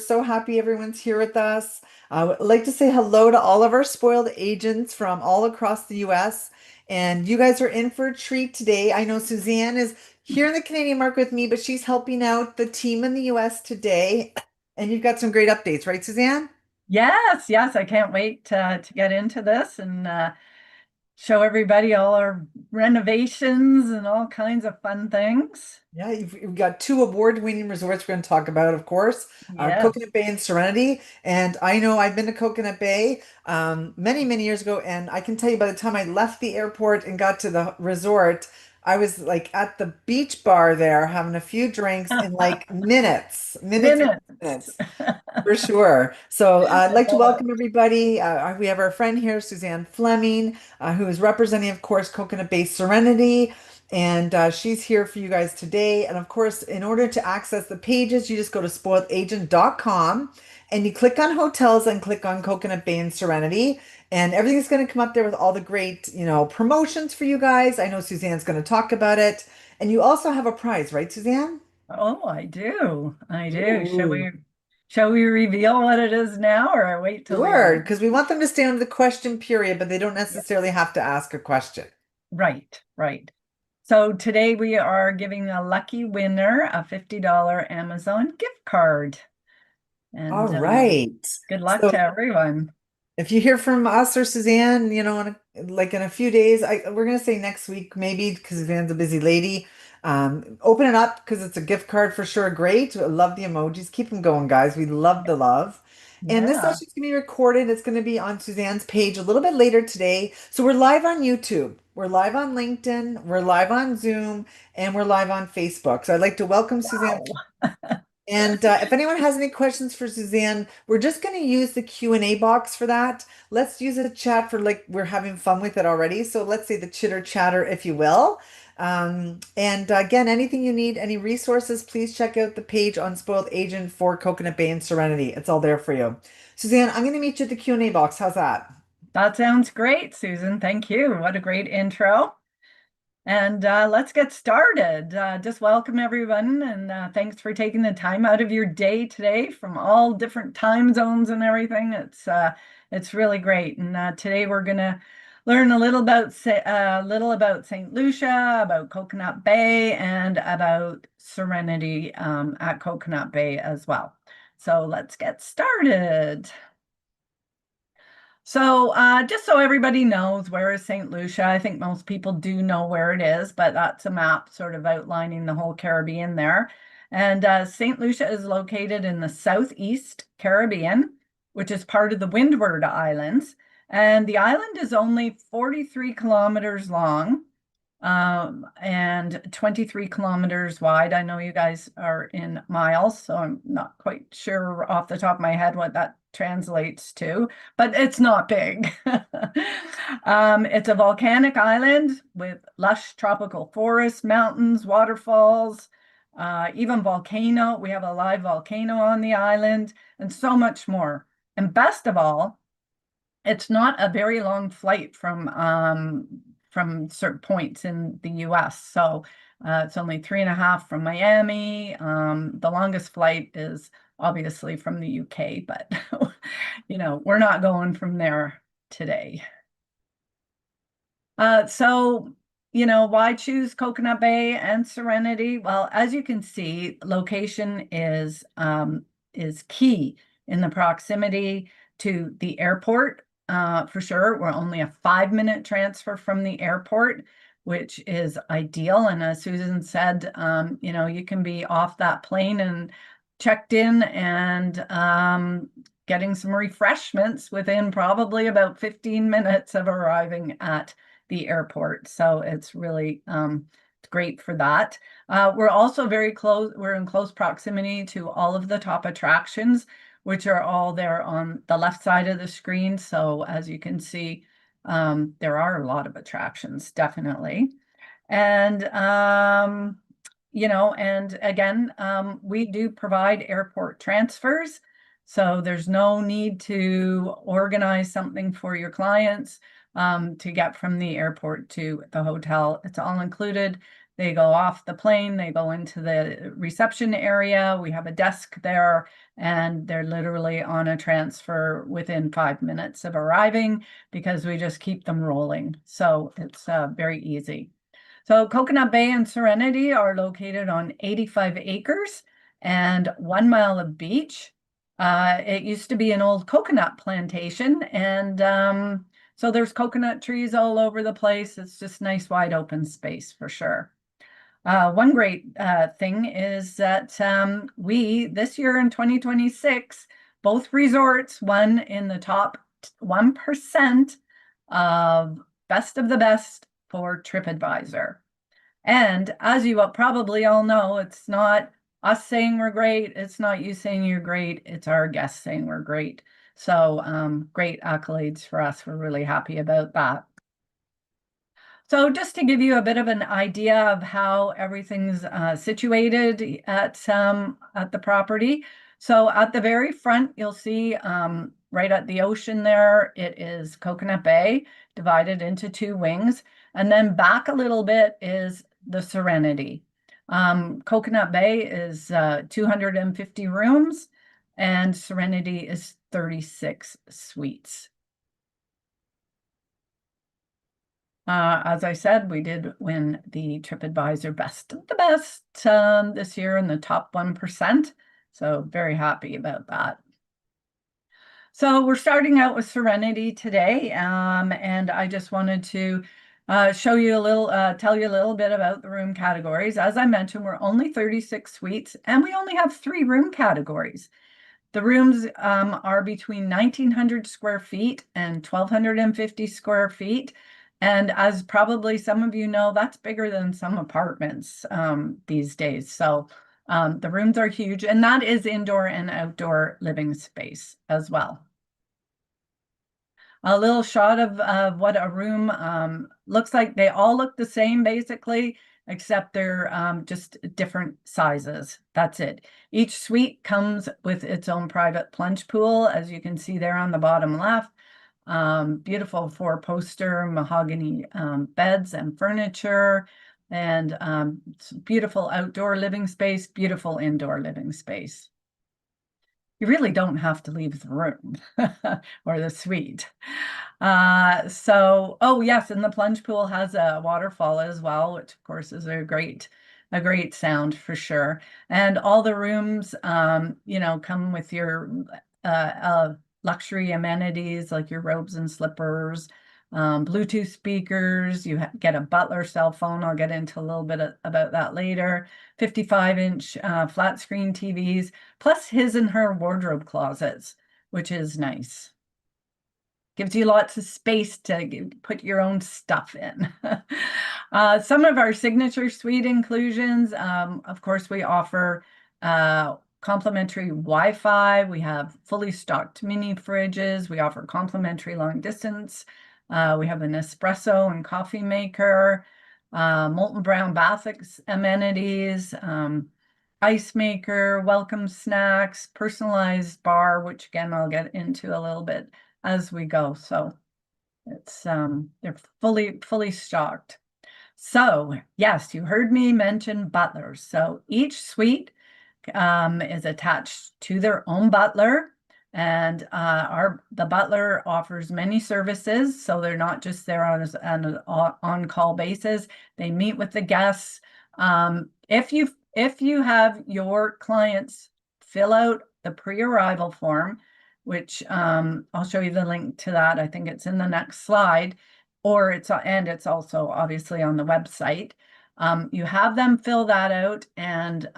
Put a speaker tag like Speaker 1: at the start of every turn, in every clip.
Speaker 1: so happy everyone's here with us. I would like to say hello to all of our spoiled agents from all across the US. And you guys are in for a treat today. I know Suzanne is here in the Canadian market with me, but she's helping out the team in the US today. And you've got some great updates, right, Suzanne?
Speaker 2: Yes, yes, I can't wait to get into this and show everybody all our renovations and all kinds of fun things.
Speaker 1: Yeah, you've got two award-winning resorts we're going to talk about, of course,
Speaker 2: Yes.
Speaker 1: Coconut Bay and Serenity. And I know I've been to Coconut Bay many, many years ago, and I can tell you by the time I left the airport and got to the resort, I was like at the beach bar there having a few drinks in like minutes,
Speaker 2: Minutes.
Speaker 1: minutes. For sure. So I'd
Speaker 2: I
Speaker 1: like to
Speaker 2: love it.
Speaker 1: welcome everybody. We have our friend here, Suzanne Fleming, who is representing, of course, Coconut Bay Serenity. And she's here for you guys today. And of course, in order to access the pages, you just go to spoiledagent.com and you click on hotels and click on Coconut Bay and Serenity. And everything's going to come up there with all the great, promotions for you guys. I know Suzanne's going to talk about it. And you also have a prize, right, Suzanne?
Speaker 2: Oh, I do. I do.
Speaker 1: Ooh.
Speaker 2: Shall we reveal what it is now or I wait till the
Speaker 1: Sure,
Speaker 2: end?
Speaker 1: because we want them to stay under the question period, but they don't
Speaker 2: Yeah.
Speaker 1: necessarily have to ask a question.
Speaker 2: Right, right. So today we are giving a lucky winner a $50 Amazon gift card.
Speaker 1: All
Speaker 2: And
Speaker 1: right.
Speaker 2: good luck
Speaker 1: So
Speaker 2: to everyone.
Speaker 1: if you hear from us or Suzanne, in a few days, we're gonna say next week maybe because Suzanne's a busy lady. Open it up because it's a gift card for sure. Great. I love the emojis. Keep them going, guys. We love the love. And this
Speaker 2: Yeah.
Speaker 1: session's gonna be recorded. It's gonna be on Suzanne's page a little bit later today. So we're live on YouTube. We're live on LinkedIn. We're live on Zoom, and we're live on Facebook. So I'd like to welcome Suzanne.
Speaker 2: Wow.
Speaker 1: And if anyone has any questions for Suzanne, we're just going to use the Q&A box for that. Let's use a chat for like we're having fun with it already. So let's say the chitter chatter, if you will. And again, anything you need, any resources, please check out the page on Spoiled Agent for Coconut Bay and Serenity. It's all there for you. Suzanne, I'm going to meet you at the Q&A box. How's that?
Speaker 2: That sounds great, Susan. Thank you. What a great intro. And let's get started. Just welcome everyone, and thanks for taking the time out of your day today from all different time zones and everything. It's really great. And today we're gonna learn a little about Saint Lucia, about Coconut Bay, and about Serenity at Coconut Bay as well. So let's get started. So, just so everybody knows, where is St. Lucia? I think most people do know where it is, but that's a map sort of outlining the whole Caribbean there. And St. Lucia is located in the southeast Caribbean, which is part of the Windward Islands. And the island is only 43 kilometers long and 23 kilometers wide. I know you guys are in miles, so I'm not quite sure off the top of my head what that translates to, but it's not big. It's a volcanic island with lush tropical forests, mountains, waterfalls, even volcano. We have a live volcano on the island, and so much more. And best of all, it's not a very long flight from certain points in the US. So it's only 3.5 from Miami. The longest flight is obviously from the UK, but we're not going from there today. So, why choose Coconut Bay and Serenity? Well, as you can see, location is key in the proximity to the airport. For sure, we're only a 5-minute transfer from the airport, which is ideal. And as Susan said, you can be off that plane and checked in and getting some refreshments within probably about 15 minutes of arriving at the airport. So it's really great for that. We're also very close. We're in close proximity to all of the top attractions, which are all there on the left side of the screen. So as you can see, there are a lot of attractions, definitely. And and again, we do provide airport transfers. So there's no need to organize something for your clients to get from the airport to the hotel. It's all included. They go off the plane, they go into the reception area. We have a desk there, and they're literally on a transfer within 5 minutes of arriving because we just keep them rolling. So it's very easy. So Coconut Bay and Serenity are located on 85 acres and 1 mile of beach. It used to be an old coconut plantation, and so there's coconut trees all over the place. It's just nice, wide open space for sure. One great thing is that we, this year in 2026, both resorts won in the top 1% of best of the best for TripAdvisor. And as you probably all know, it's not us saying we're great. It's not you saying you're great. It's our guests saying we're great. So great accolades for us. We're really happy about that. So just to give you a bit of an idea of how everything's situated at the property. So at the very front, you'll see right at the ocean there, it is Coconut Bay, divided into two wings. And then back a little bit is the Serenity. Coconut Bay is 250 rooms, and Serenity is 36 suites. As I said, we did win the TripAdvisor Best of the Best this year in the top 1%. So very happy about that. So we're starting out with Serenity today, and I just wanted to show you a little, tell you a little bit about the room categories. As I mentioned, we're only 36 suites, and we only have 3 room categories. The rooms are between 1,900 square feet and 1,250 square feet. And as probably some of you know, that's bigger than some apartments these days. So the rooms are huge, and that is indoor and outdoor living space as well. A little shot of what a room looks like. They all look the same basically, except they're just different sizes. That's it. Each suite comes with its own private plunge pool, as you can see there on the bottom left. Beautiful 4-poster mahogany beds and furniture, and beautiful outdoor living space, beautiful indoor living space. You really don't have to leave the room or the suite. Oh yes, and the plunge pool has a waterfall as well, which of course is a great sound for sure. And all the rooms, come with your luxury amenities like your robes and slippers, Bluetooth speakers. You get a butler cell phone. I'll get into a little bit about that later. 55-inch flat screen TVs, plus his and her wardrobe closets, which is nice. Gives you lots of space to put your own stuff in. Some of our signature suite inclusions, of course, we offer complimentary Wi-Fi. We have fully stocked mini fridges. We offer complimentary long distance. We have an espresso and coffee maker, molten brown bath amenities, ice maker, welcome snacks, personalized bar, which again, I'll get into a little bit as we go. So it's they're fully stocked. So yes, you heard me mention butlers. So each suite is attached to their own butler, and the butler offers many services. So they're not just there on an on-call basis. They meet with the guests. If you have your clients fill out the pre-arrival form, which I'll show you the link to that. I think it's in the next slide, or it's also obviously on the website. You have them fill that out, and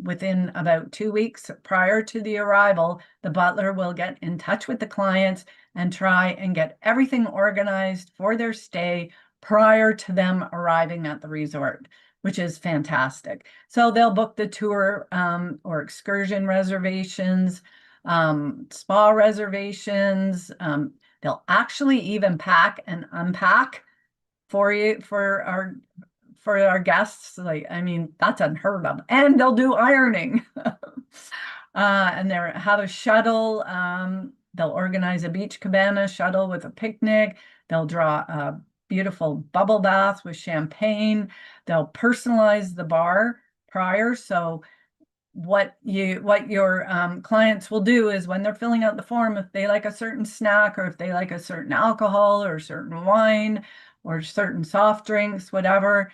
Speaker 2: within about 2 weeks prior to the arrival, the butler will get in touch with the clients and try and get everything organized for their stay prior to them arriving at the resort, which is fantastic. So they'll book the tour or excursion reservations, spa reservations. They'll actually even pack and unpack for you for our guests. Like, I mean, that's unheard of. And they'll do ironing. And they have a shuttle. They'll organize a beach cabana shuttle with a picnic. They'll draw beautiful bubble bath with champagne. They'll personalize the bar prior. So what your clients will do is when they're filling out the form, if they like a certain snack or if they like a certain alcohol or certain wine or certain soft drinks, whatever,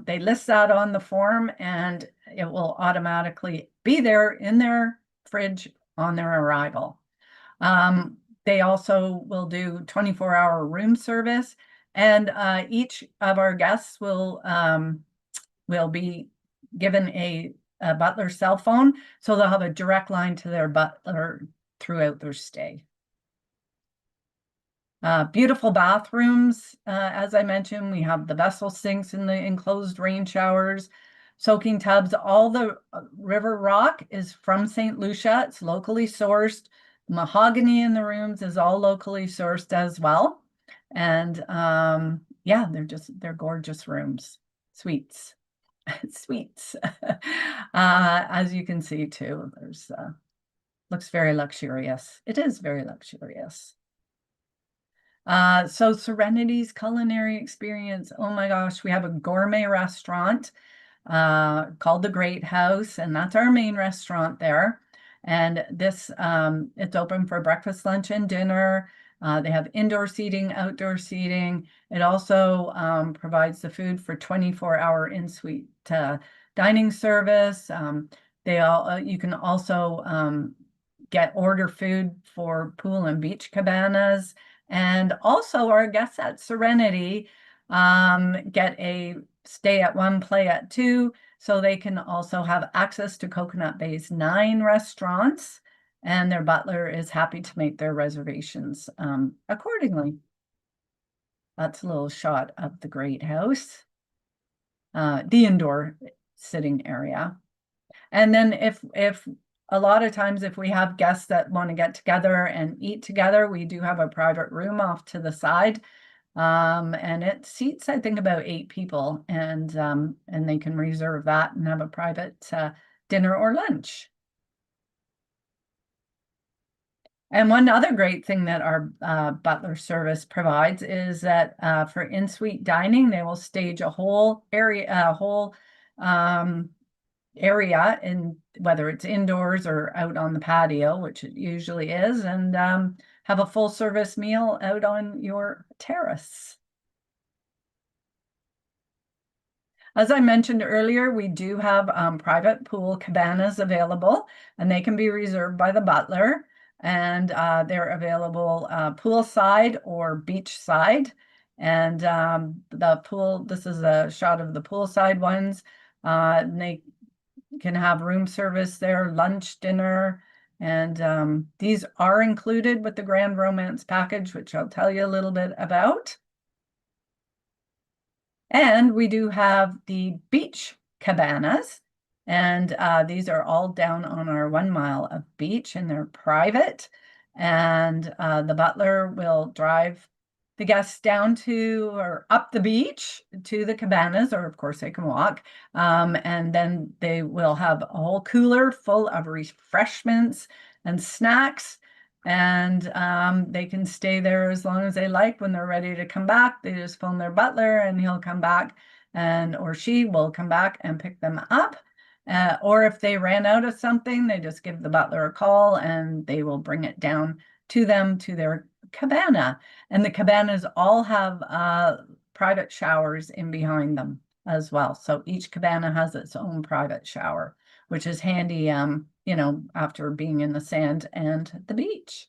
Speaker 2: they list that on the form and it will automatically be there in their fridge on their arrival. They also will do 24-hour room service, and each of our guests will be given a butler cell phone, so they'll have a direct line to their butler throughout their stay. Beautiful bathrooms. As I mentioned, we have the vessel sinks in the enclosed rain showers, soaking tubs. All the river rock is from Saint Lucia. It's locally sourced. Mahogany in the rooms is all locally sourced as well. And yeah, they're gorgeous rooms. Suites. Suites. As you can see too, there's looks very luxurious. It is very luxurious. So Serenity's culinary experience. Oh my gosh, we have a gourmet restaurant called the Great House, and that's our main restaurant there. And this it's open for breakfast, lunch, and dinner. They have indoor seating, outdoor seating. It also provides the food for 24-hour in-suite dining service. You can also order food for pool and beach cabanas. And also our guests at Serenity get a stay at one, play at two, so they can also have access to Coconut Bay's 9 restaurants, and their butler is happy to make their reservations accordingly. That's a little shot of the Great House, the indoor sitting area. And then if a lot of times if we have guests that want to get together and eat together, we do have a private room off to the side. And it seats, I think, about 8 people, and they can reserve that and have a private dinner or lunch. And one other great thing that our butler service provides is that for in-suite dining, they will stage a whole area, in whether it's indoors or out on the patio, which it usually is, and have a full service meal out on your terrace. As I mentioned earlier, we do have private pool cabanas available, and they can be reserved by the butler, and they're available poolside or beachside. And the pool, this is a shot of the poolside ones. And they can have room service there, lunch, dinner, and these are included with the Grand Romance package, which I'll tell you a little bit about. And we do have the beach cabanas, and these are all down on our 1 mile of beach, and they're private. And the butler will drive the guests down to or up the beach to the cabanas, or of course they can walk. And then they will have a whole cooler full of refreshments and snacks. And they can stay there as long as they like. When they're ready to come back, they just phone their butler and he'll come back, or she will come back and pick them up. Or if they ran out of something, they just give the butler a call and they will bring it down to them to their cabana. And the cabanas all have private showers in behind them as well. So each cabana has its own private shower, which is handy, after being in the sand and the beach.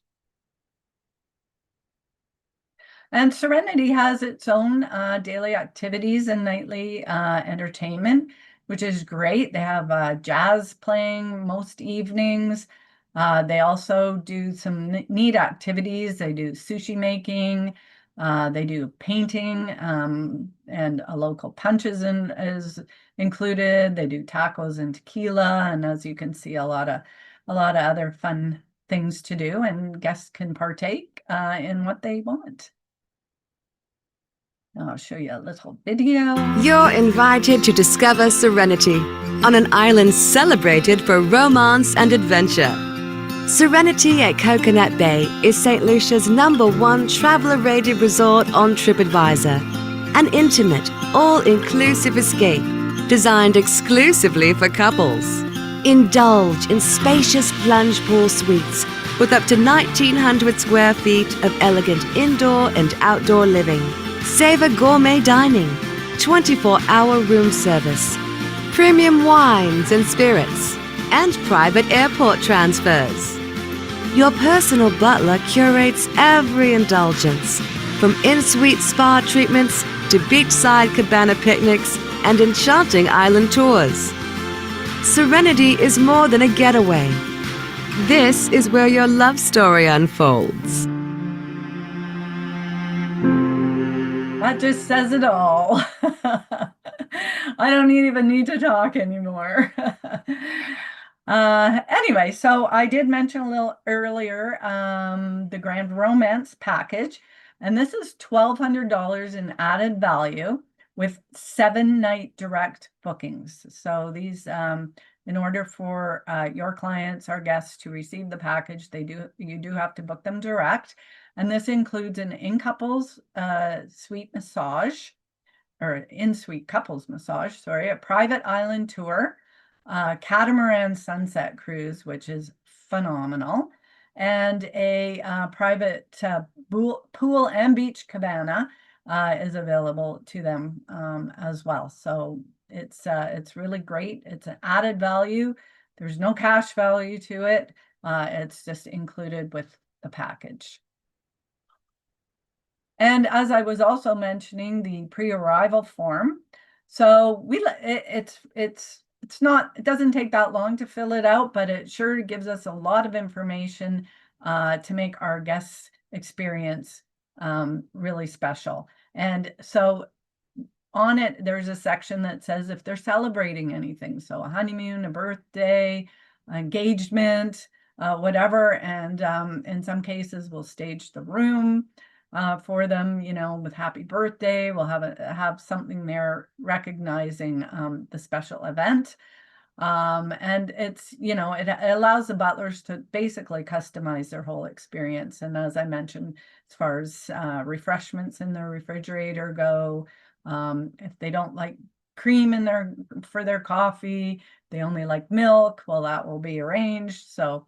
Speaker 2: And Serenity has its own daily activities and nightly entertainment, which is great. They have jazz playing most evenings. They also do some neat activities. They do sushi making. They do painting, and a local punch is included. They do tacos and tequila, and as you can see, a lot of other fun things to do, and guests can partake in what they want. I'll show you a little video.
Speaker 3: You're invited to discover Serenity on an island celebrated for romance and adventure. Serenity at Coconut Bay is St. Lucia's #1 traveler-rated resort on TripAdvisor. An intimate, all-inclusive escape designed exclusively for couples. Indulge in spacious plunge pool suites with up to 1,900 square feet of elegant indoor and outdoor living. Savor gourmet dining, 24-hour room service, premium wines and spirits, and private airport transfers. Your personal butler curates every indulgence, from in-suite spa treatments to beachside cabana picnics and enchanting island tours. Serenity is more than a getaway. This is where your love story unfolds.
Speaker 2: That just says it all. I don't even need to talk anymore. Anyway, so I did mention a little earlier the Grand Romance package, and this is $1,200 in added value with 7-night direct bookings. So these, in order for your clients, our guests, to receive the package, you do have to book them direct. And this includes an in-couples suite massage, or in-suite couples massage, sorry, a private island tour, catamaran sunset cruise, which is phenomenal, and a private pool and beach cabana is available to them as well. So it's really great. It's an added value. There's no cash value to it. It's just included with the package. And as I was also mentioning, the pre-arrival form. So it doesn't take that long to fill it out, but it sure gives us a lot of information to make our guests' experience really special. And so on it, there's a section that says if they're celebrating anything, so a honeymoon, a birthday, engagement, whatever, and in some cases we'll stage the room for them, with happy birthday. We'll have something there recognizing the special event. And it allows the butlers to basically customize their whole experience. And as I mentioned, as far as refreshments in the refrigerator go, if they don't like cream for their coffee, they only like milk, well, that will be arranged. So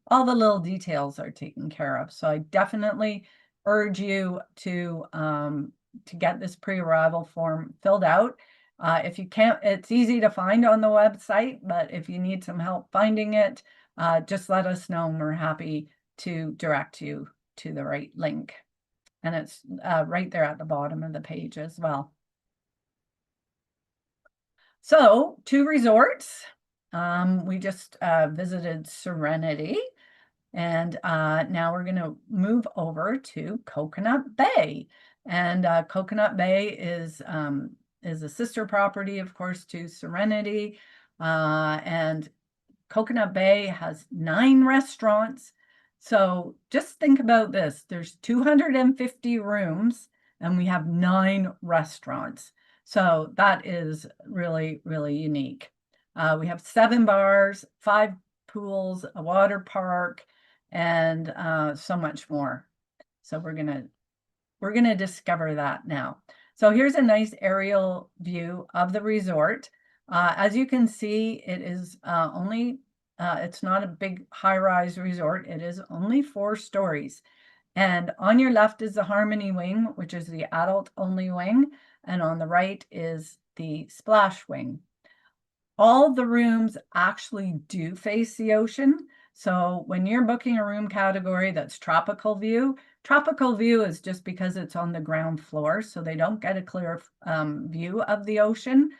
Speaker 2: all the little details are taken care of. So I definitely urge you to get this pre-arrival form filled out. If you can't, it's easy to find on the website, but if you need some help finding it, just let us know and we're happy to direct you to the right link. And it's right there at the bottom of the page as well. So 2 resorts. We just visited Serenity. And now we're going to move over to Coconut Bay. And Coconut Bay is a sister property, of course, to Serenity. And Coconut Bay has 9 restaurants. So just think about this. There's 250 rooms and we have 9 restaurants. So that is really, really unique. We have 7 bars, 5 pools, a water park, and so much more. So we're gonna discover that now. So here's a nice aerial view of the resort. As you can see, it is it's not a big high-rise resort. It is only 4 stories. And on your left is the Harmony Wing, which is the adult-only wing, and on the right is the Splash Wing. All the rooms actually do face the ocean. So when you're booking a room category that's tropical view is just because it's on the ground floor, so they don't get a clear view of the ocean.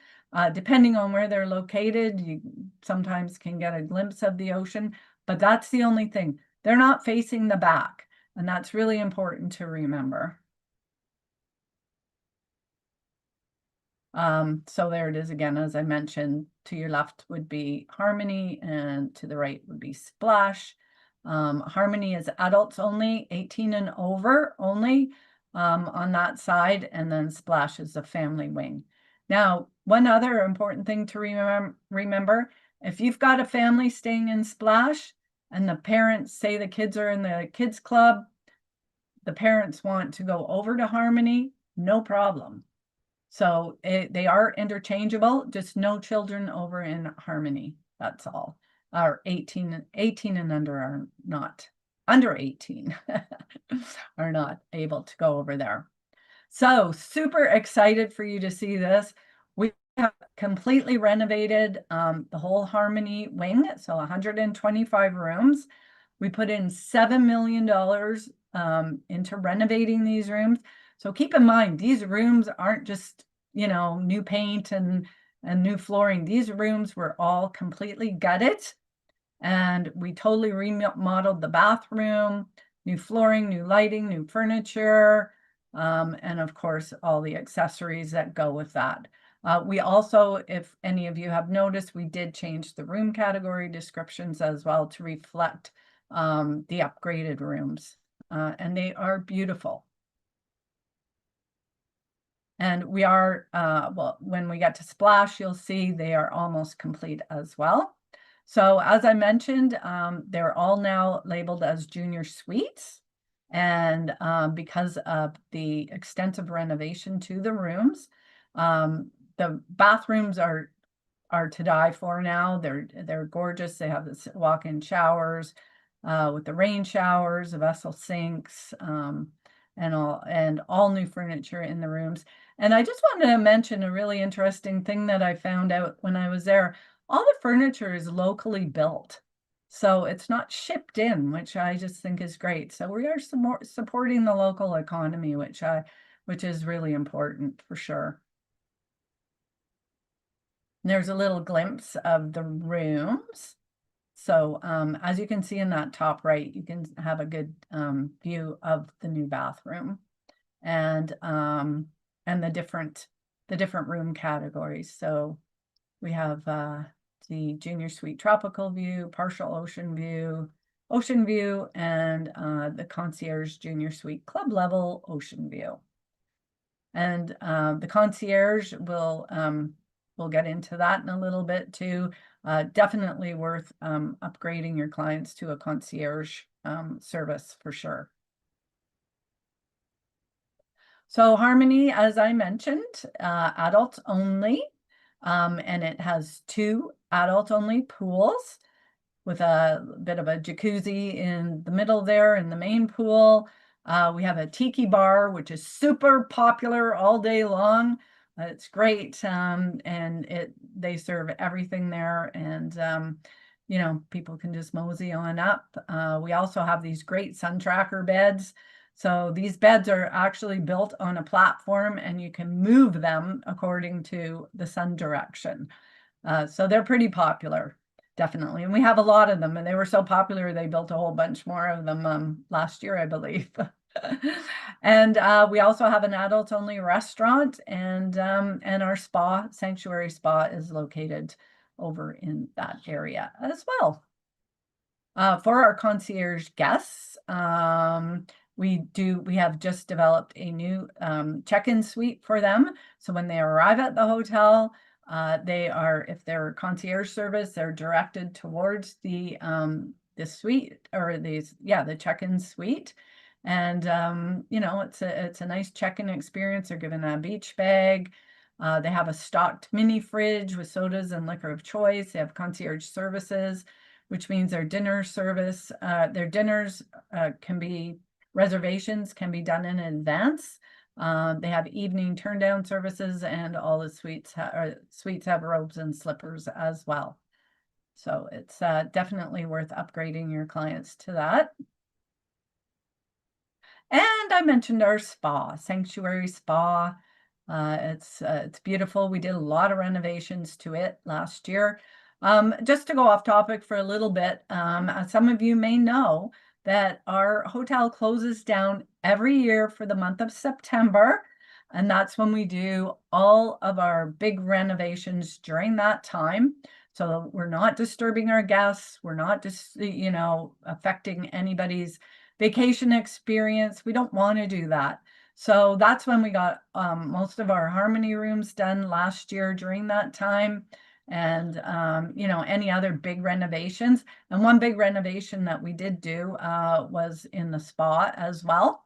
Speaker 2: Depending on where they're located, you sometimes can get a glimpse of the ocean, but that's the only thing. They're not facing the back, and that's really important to remember. So there it is again, as I mentioned, to your left would be Harmony and to the right would be Splash. Harmony is adults only, 18 and over only on that side, and then Splash is the family wing. Now, one other important thing to remember, if you've got a family staying in Splash, and the parents say the kids are in the kids club, the parents want to go over to Harmony, no problem. So they are interchangeable, just no children over in Harmony. That's all. Or 18 and under are not, under 18 are not able to go over there. So super excited for you to see this. We have completely renovated the whole Harmony wing, so 125 rooms. We put in $7 million into renovating these rooms. So keep in mind, these rooms aren't just, you know, new paint and new flooring. These rooms were all completely gutted, and we totally remodeled the bathroom, new flooring, new lighting, new furniture, and of course, all the accessories that go with that. We also, if any of you have noticed, we did change the room category descriptions as well to reflect the upgraded rooms, and they are beautiful. And we are, well, when we get to Splash, you'll see they are almost complete as well. So as I mentioned, they're all now labeled as junior suites. And because of the extensive renovation to the rooms, the bathrooms are to die for now. They're gorgeous. They have this walk-in showers with the rain showers, the vessel sinks, and all new furniture in the rooms. And I just wanted to mention a really interesting thing that I found out when I was there. All the furniture is locally built, so it's not shipped in, which I just think is great. So we are supporting the local economy, which is really important for sure. And there's a little glimpse of the rooms. So as you can see in that top right, you can have a good view of the new bathroom and the different room categories. So we have the junior suite tropical view, partial ocean view, and the concierge junior suite club level ocean view. And the concierge we'll get into that in a little bit too. Definitely worth upgrading your clients to a concierge service for sure. So Harmony, as I mentioned, adults only, and it has 2 adult only pools with a bit of a jacuzzi in the middle there in the main pool. We have a tiki bar, which is super popular all day long. It's great, and they serve everything there, and you know, people can just mosey on up. We also have these great sun tracker beds. So these beds are actually built on a platform, and you can move them according to the sun direction. So they're pretty popular, definitely. And we have a lot of them, and they were so popular, they built a whole bunch more of them last year, I believe. And we also have an adult only restaurant, and our spa, Sanctuary Spa, is located over in that area as well. For our concierge guests, we have just developed a new check-in suite for them. So when they arrive at the hotel, if they're concierge service, they're directed towards the suite, or the check-in suite. And you know, it's a nice check-in experience. They're given a beach bag. They have a stocked mini fridge with sodas and liquor of choice. They have concierge services, which means their dinner service, their dinners reservations can be done in advance. They have evening turn down services, and all the suites have robes and slippers as well. So it's definitely worth upgrading your clients to that. And I mentioned our spa, Sanctuary Spa. It's beautiful. We did a lot of renovations to it last year. Just to go off topic for a little bit, as some of you may know, that our hotel closes down every year for the month of September. And that's when we do all of our big renovations during that time. So we're not disturbing our guests. We're not just, you know, affecting anybody's vacation experience. We don't want to do that. So that's when we got most of our Harmony rooms done last year during that time. and you know, any other big renovations. And one big renovation that we did do was in the spa as well.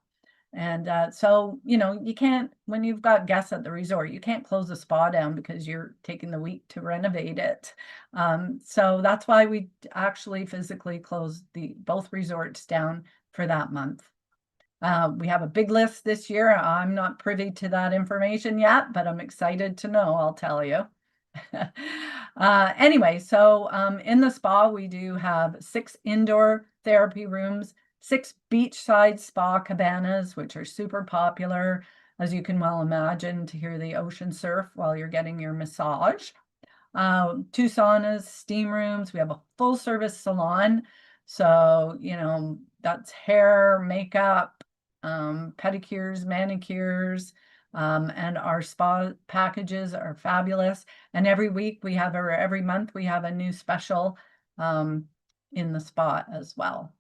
Speaker 2: And so, you know, you can't, when you've got guests at the resort, you can't close the spa down because you're taking the week to renovate it. So that's why we actually physically closed both resorts down for that month. We have a big list this year. I'm not privy to that information yet, but I'm excited to know, I'll tell you. Anyway, so in the spa, we do have 6 indoor therapy rooms, 6 beachside spa cabanas, which are super popular, as you can well imagine, to hear the ocean surf while you're getting your massage. 2 saunas, steam rooms. We have a full service salon. So, you know, that's hair, makeup, pedicures, manicures, and our spa packages are fabulous. And every week we have, or every month we have a new special in the spa as well.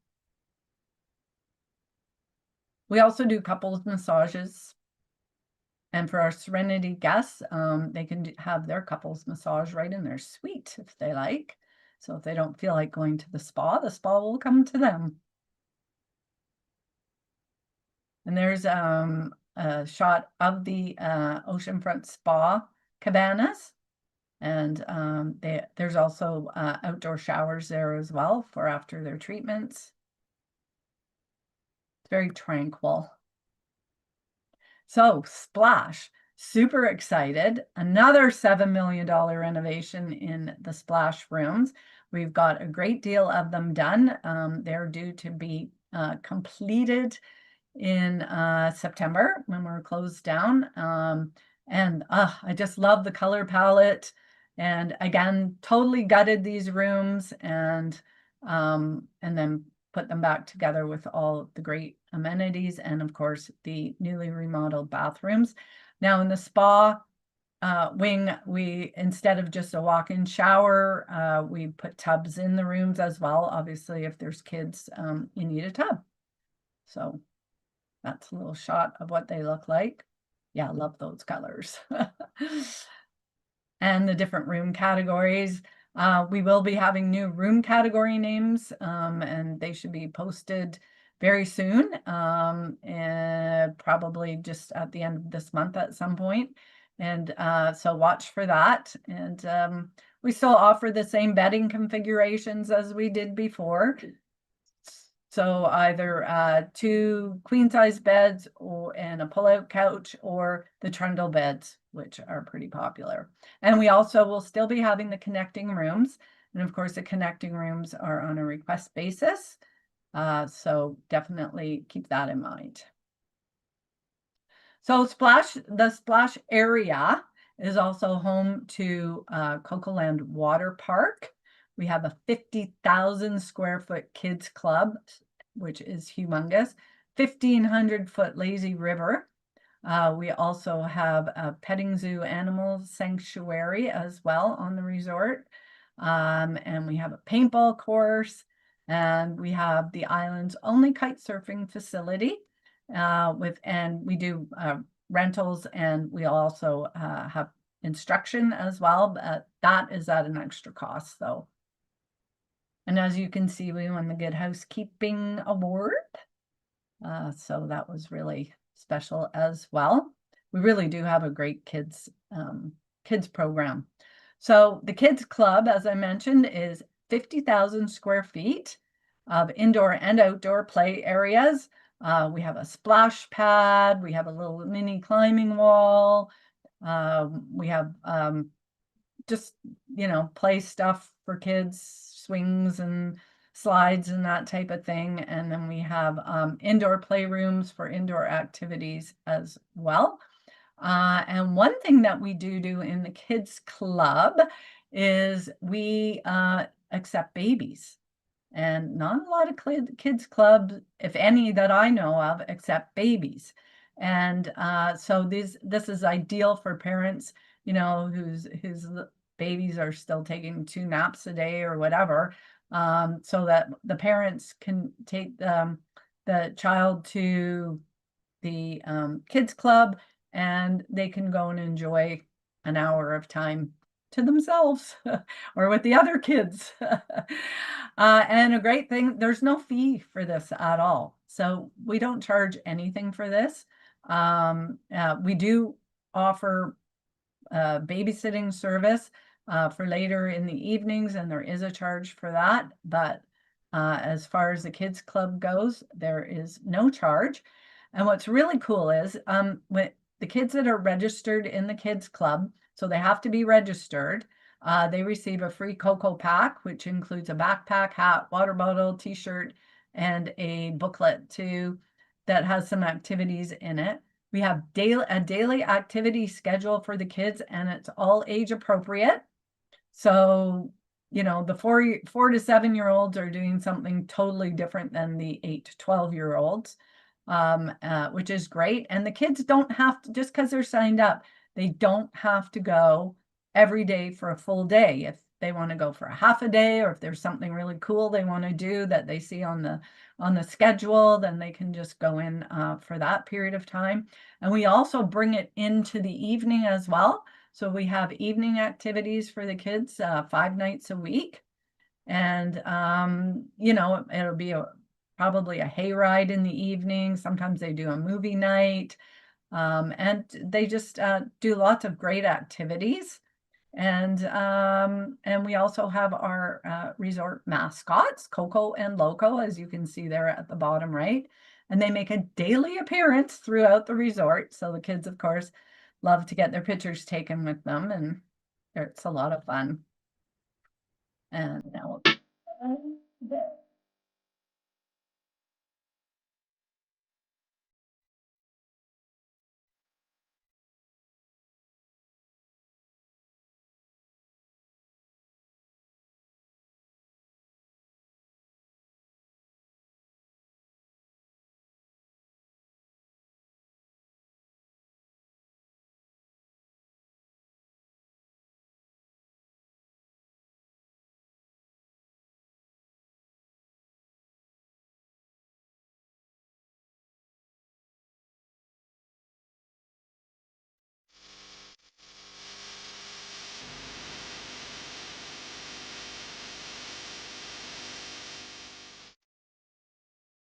Speaker 2: We also do couples massages. And for our Serenity guests, they can have their couples massage right in their suite if they like. So if they don't feel like going to the spa will come to them. And there's a shot of the oceanfront spa cabanas. And there's also outdoor showers there as well for after their treatments. It's very tranquil. So Splash, super excited. Another $7 million renovation in the Splash rooms. We've got a great deal of them done. They're due to be completed in September when we're closed down. And I just love the color palette. And again, totally gutted these rooms and then put them back together with all of the great amenities and of course the newly remodeled bathrooms. Now in the spa wing, we, instead of just a walk-in shower, we put tubs in the rooms as well. Obviously, if there's kids, you need a tub. So that's a little shot of what they look like. Yeah, I love those colors. And the different room categories. We will be having new room category names, and they should be posted very soon, and probably just at the end of this month at some point. And so watch for that. And we still offer the same bedding configurations as we did before. So either 2 queen size beds and a pull-out couch, or the trundle beds, which are pretty popular. And we also will still be having the connecting rooms. And of course, the connecting rooms are on a request basis. So definitely keep that in mind. So the Splash area is also home to Cocoland Water Park. We have a 50,000 square foot kids club, which is humongous, 1,500-foot lazy river. We also have a petting zoo animal sanctuary as well on the resort. And we have a paintball course, and we have the island's only kite surfing facility and we do rentals, and we also have instruction as well, but that is at an extra cost though. And as you can see, we won the Good Housekeeping Award. So that was really special as well. We really do have a great kids program. So the Kids Club, as I mentioned, is 50,000 square feet of indoor and outdoor play areas. We have a splash pad. We have a little mini climbing wall. We have just, you know, play stuff for kids, swings and slides and that type of thing. And then we have indoor playrooms for indoor activities as well. And one thing that we do in the kids club is we accept babies. And not a lot of kids clubs, if any that I know of, accept babies. And so this is ideal for parents, you know, whose babies are still taking 2 naps a day or whatever, so that the parents can take the child to the kids club, and they can go and enjoy an hour of time to themselves or with the other kids. And a great thing, there's no fee for this at all. So we don't charge anything for this. We do offer babysitting service for later in the evenings, and there is a charge for that. But as far as the kids club goes, there is no charge. And what's really cool is when the kids that are registered in the kids club, so they have to be registered, they receive a free cocoa pack, which includes a backpack, hat, water bottle, t-shirt, and a booklet too that has some activities in it. We have a daily activity schedule for the kids, and it's all age appropriate. So, you know, the 4 to 7-year-olds are doing something totally different than the 8 to 12-year-olds, which is great. And the kids don't have to, just because they're signed up, they don't have to go every day for a full day. If they want to go for a half a day, or if there's something really cool they want to do that they see on the schedule, then they can just go in for that period of time. And we also bring it into the evening as well. So we have evening activities for the kids 5 nights a week. And, you know, it'll be probably a hayride in the evening. Sometimes they do a movie night. And they just do lots of great activities. And we also have our resort mascots, Coco and Loco, as you can see there at the bottom right. And they make a daily appearance throughout the resort. So the kids, of course, love to get their pictures taken with them, and it's a lot of fun. And now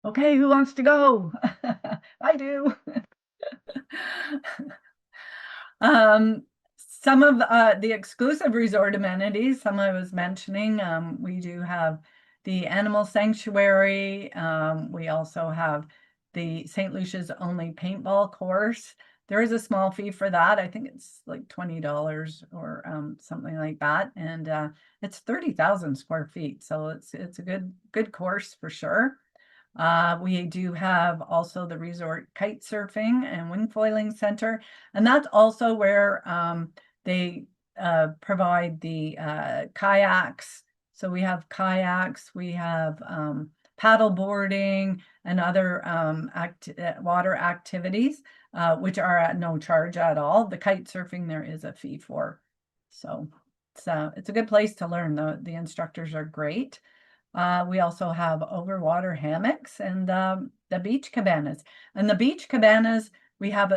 Speaker 2: okay, who wants to go? I do. Some of the exclusive resort amenities, some I was mentioning, we do have the animal sanctuary. We also have the St. Lucia's only paintball course. There is a small fee for that. I think it's like $20 or something like that. And it's 30,000 square feet. So it's a good course for sure. We do have also the resort kite surfing and wing foiling center, and that's also where they provide the kayaks. So we have kayaks, we have paddle boarding and other water activities, which are at no charge at all. The kite surfing there is a fee for. So it's a good place to learn. The instructors are great. We also have overwater hammocks and the beach cabanas. And the beach cabanas, we have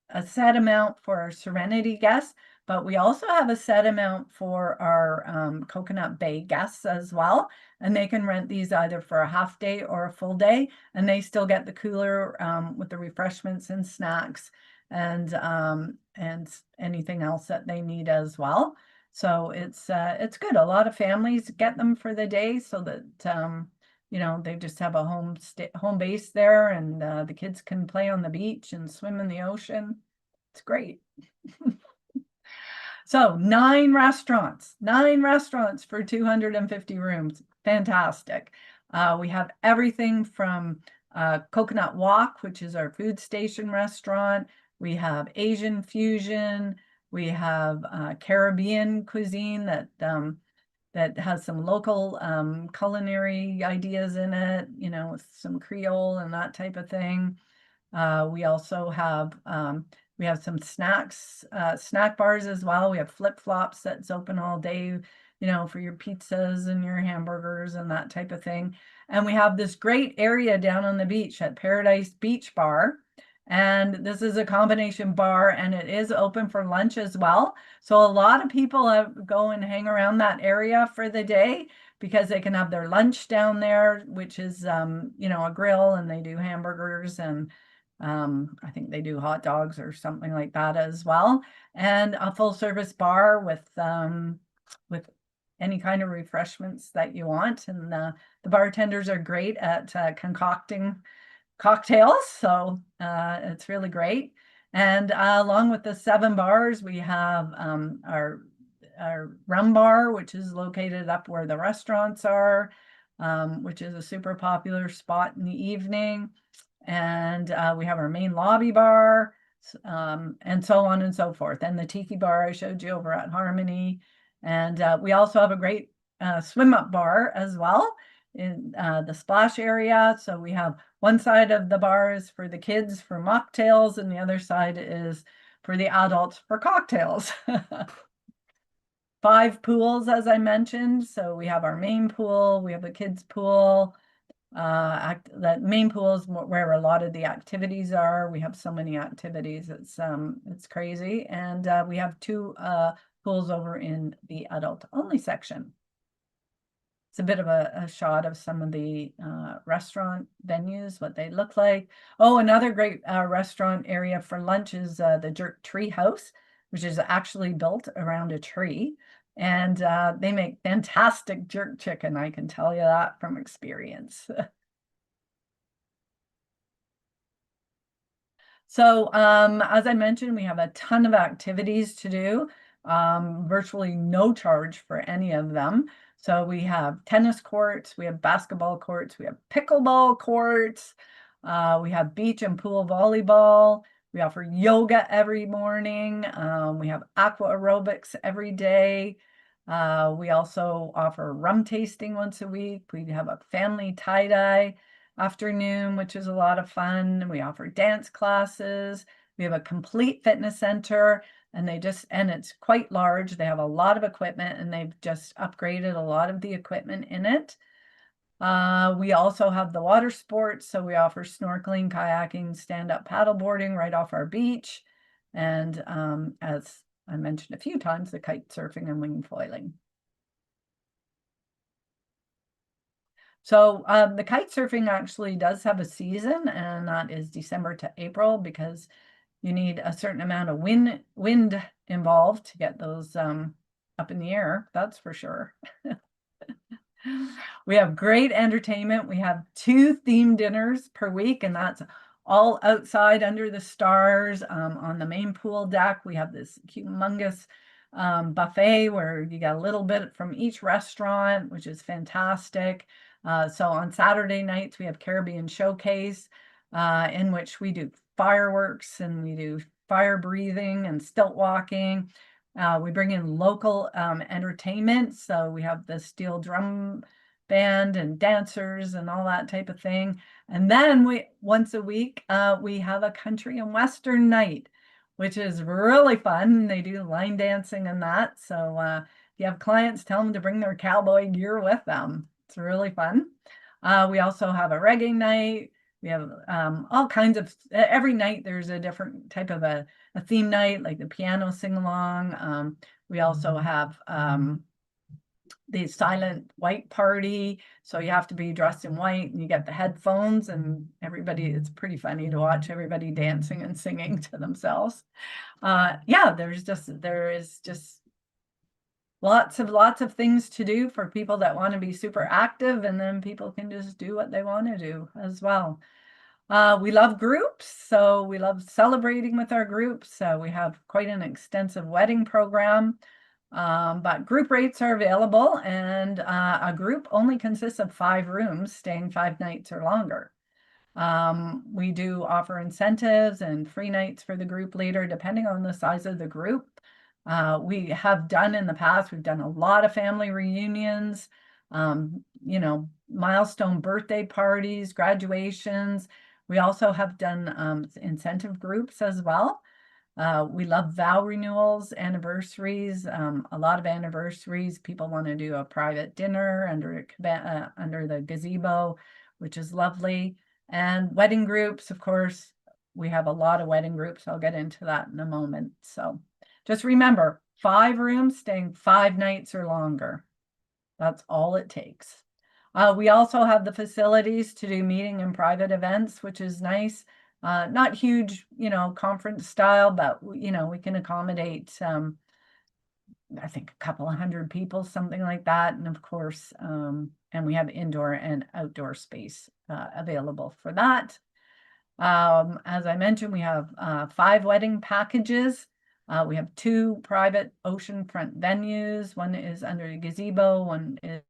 Speaker 2: a set amount for our Serenity guests, but we also have a set amount for our Coconut Bay guests as well. And they can rent these either for a half day or a full day, and they still get the cooler with the refreshments and snacks and anything else that they need as well. So it's good. A lot of families get them for the day so that you know, they just have a home base there, and the kids can play on the beach and swim in the ocean. It's great. So 9 restaurants for 250 rooms. Fantastic. We have everything from Coconut Walk, which is our food station restaurant. We have Asian fusion. We have Caribbean cuisine that has some local culinary ideas in it, you know, with some Creole and that type of thing. We also have some snack bars as well. We have Flip-Flops that's open all day, you know, for your pizzas and your hamburgers and that type of thing. And we have this great area down on the beach at Paradise Beach Bar. And this is a combination bar, and it is open for lunch as well. So a lot of people go and hang around that area for the day because they can have their lunch down there, which is, you know, a grill, and they do hamburgers, and I think they do hot dogs or something like that as well. And a full service bar with any kind of refreshments that you want. And the bartenders are great at concocting cocktails, so it's really great. And along with the 7 bars, we have our rum bar, which is located up where the restaurants are, which is a super popular spot in the evening. And we have our main lobby bar, and so on and so forth. And the tiki bar I showed you over at Harmony. And we also have a great swim up bar as well in the splash area. So we have one side of the bar is for the kids for mocktails, and the other side is for the adults for cocktails. 5 pools, as I mentioned. So we have our main pool, we have a kids pool. That main pool is where a lot of the activities are. We have so many activities, it's crazy. And we have 2 pools over in the adult only section. It's a bit of a shot of some of the restaurant venues, what they look like. Oh, another great restaurant area for lunch is the Jerk Tree House, which is actually built around a tree. And they make fantastic jerk chicken, I can tell you that from experience. So as I mentioned, we have a ton of activities to do, virtually no charge for any of them. So we have tennis courts, we have basketball courts, we have pickleball courts, we have beach and pool volleyball. We offer yoga every morning. We have aqua aerobics every day. We also offer rum tasting once a week. We have a family tie-dye afternoon, which is a lot of fun. We offer dance classes. We have a complete fitness center, and it's quite large. They have a lot of equipment, and they've just upgraded a lot of the equipment in it. We also have the water sports, so we offer snorkeling, kayaking, stand-up paddleboarding right off our beach, and as I mentioned a few times, the kite surfing and wing foiling. So the kite surfing actually does have a season, and that is December to April, because you need a certain amount of wind involved to get those up in the air, that's for sure. We have great entertainment. We have 2 themed dinners per week, and that's all outside under the stars on the main pool deck. We have this humongous buffet where you get a little bit from each restaurant, which is fantastic. So on Saturday nights, we have Caribbean Showcase, in which we do fireworks, and we do fire breathing and stilt walking. We bring in local entertainment. So we have the steel drum band and dancers and all that type of thing. And then once a week, we have a country and western night, which is really fun. They do line dancing and that. So if you have clients, tell them to bring their cowboy gear with them. It's really fun. We also have a reggae night. We have all kinds of, every night there's a different type of a theme night, like the piano sing-along. We also have the silent white party. So you have to be dressed in white, and you get the headphones, and everybody, it's pretty funny to watch everybody dancing and singing to themselves. Yeah, there is just lots of things to do for people that want to be super active, and then people can just do what they want to do as well. We love groups, so we love celebrating with our groups. We have quite an extensive wedding program, but group rates are available, and a group only consists of 5 rooms, staying 5 nights or longer. We do offer incentives and free nights for the group leader, depending on the size of the group. We have done in the past, we've done a lot of family reunions, you know, milestone birthday parties, graduations. We also have done incentive groups as well. We love vow renewals, anniversaries, a lot of anniversaries. People want to do a private dinner under the gazebo, which is lovely. And wedding groups, of course, we have a lot of wedding groups. I'll get into that in a moment. So just remember, 5 rooms staying 5 nights or longer. That's all it takes. We also have the facilities to do meeting and private events, which is nice. Not huge, conference style, but we can accommodate I think a couple of hundred people, something like that. And of course, and we have indoor and outdoor space available for that. As I mentioned, we have 5 wedding packages. We have 2 private oceanfront venues. One is under a gazebo, one is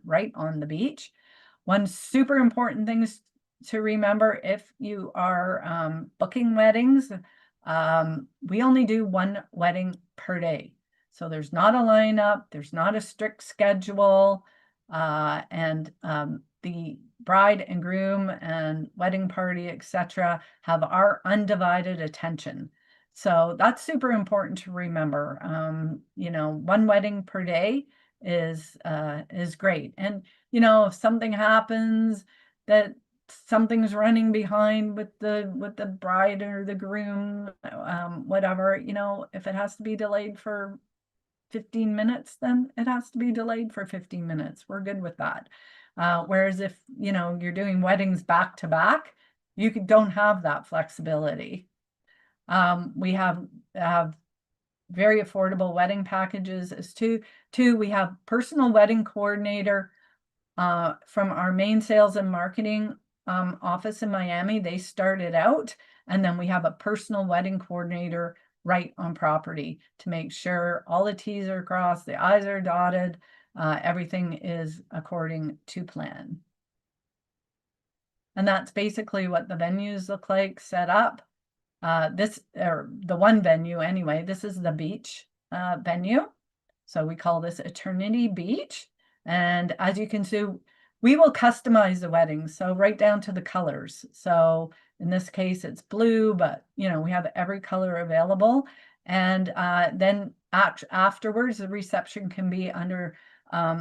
Speaker 2: right on the beach. One super important thing is to remember if you are booking weddings, we only do 1 wedding per day. So there's not a lineup, there's not a strict schedule, and the bride and groom and wedding party, etc., have our undivided attention. So that's super important to remember. 1 wedding per day is great. And if something happens that something's running behind with the bride or the groom, whatever, if it has to be delayed for 15 minutes, then it has to be delayed for 15 minutes. We're good with that. Whereas if, you're doing weddings back to back, you don't have that flexibility. We have very affordable wedding packages as two. We have personal wedding coordinator from our main sales and marketing office in Miami. They started out, and then we have a personal wedding coordinator right on property to make sure all the T's are crossed, the I's are dotted, everything is according to plan. And that's basically what the venues look like set up. The one venue anyway, this is the beach venue. So we call this Eternity Beach. And as you can see, we will customize the weddings, so right down to the colors. So in this case, it's blue, but we have every color available. And then afterwards, the reception can be under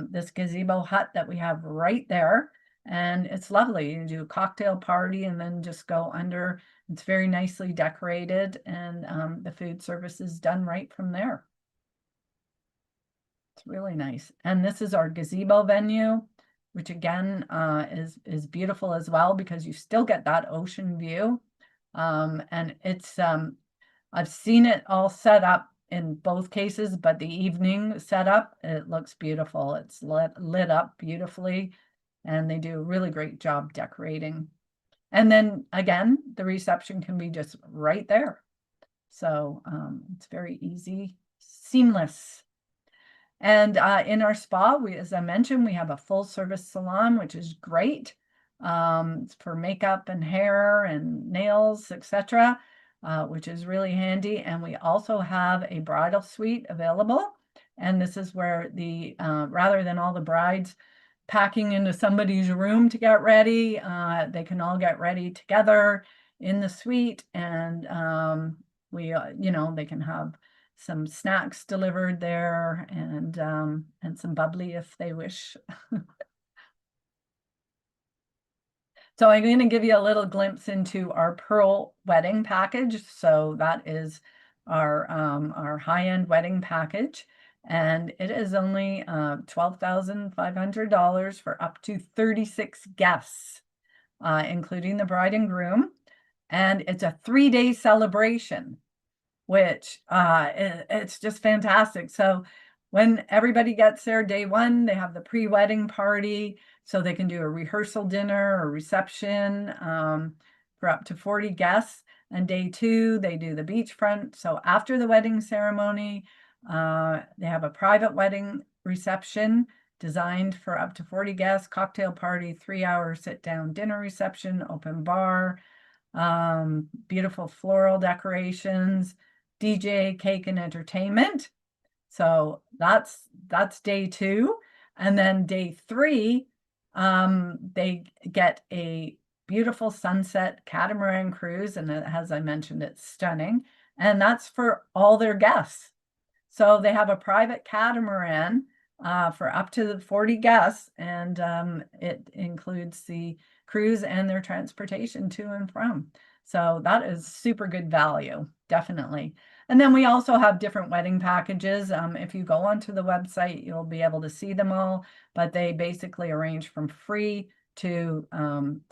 Speaker 2: this gazebo hut that we have right there. And it's lovely. You do a cocktail party and then just go under. It's very nicely decorated, and the food service is done right from there. It's really nice. And this is our gazebo venue, which again is beautiful as well, because you still get that ocean view. And it's I've seen it all set up in both cases, but the evening setup, it looks beautiful. It's lit up beautifully, and they do a really great job decorating. And then again, the reception can be just right there. So it's very easy, seamless. And in our spa, as I mentioned, we have a full service salon, which is great for makeup and hair and nails, etc., which is really handy. And we also have a bridal suite available. And this is where rather than all the brides packing into somebody's room to get ready, they can all get ready together in the suite, and they can have some snacks delivered there, and some bubbly if they wish. So I'm going to give you a little glimpse into our Pearl wedding package. So that is our high-end wedding package. And it is only $12,500 for up to 36 guests, including the bride and groom. And it's a 3-day celebration, which it's just fantastic. So when everybody gets there, day 1, they have the pre-wedding party, so they can do a rehearsal dinner or reception for up to 40 guests. And day 2, they do the beachfront. So after the wedding ceremony, they have a private wedding reception designed for up to 40 guests, cocktail party, 3-hour sit-down dinner reception, open bar, beautiful floral decorations, DJ, cake, and entertainment. So that's day 2. And then day 3, they get a beautiful sunset catamaran cruise, and as I mentioned, it's stunning. And that's for all their guests. So they have a private catamaran for up to 40 guests, and it includes the cruise and their transportation to and from. So that is super good value, definitely. And then we also have different wedding packages. If you go onto the website, you'll be able to see them all, but they basically range from free to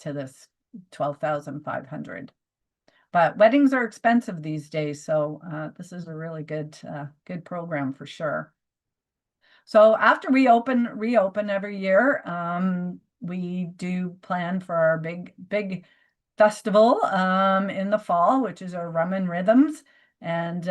Speaker 2: this 12,500. But weddings are expensive these days, so this is a really good program for sure. So after we reopen every year, we do plan for our big festival in the fall, which is our Rum and Rhythms. And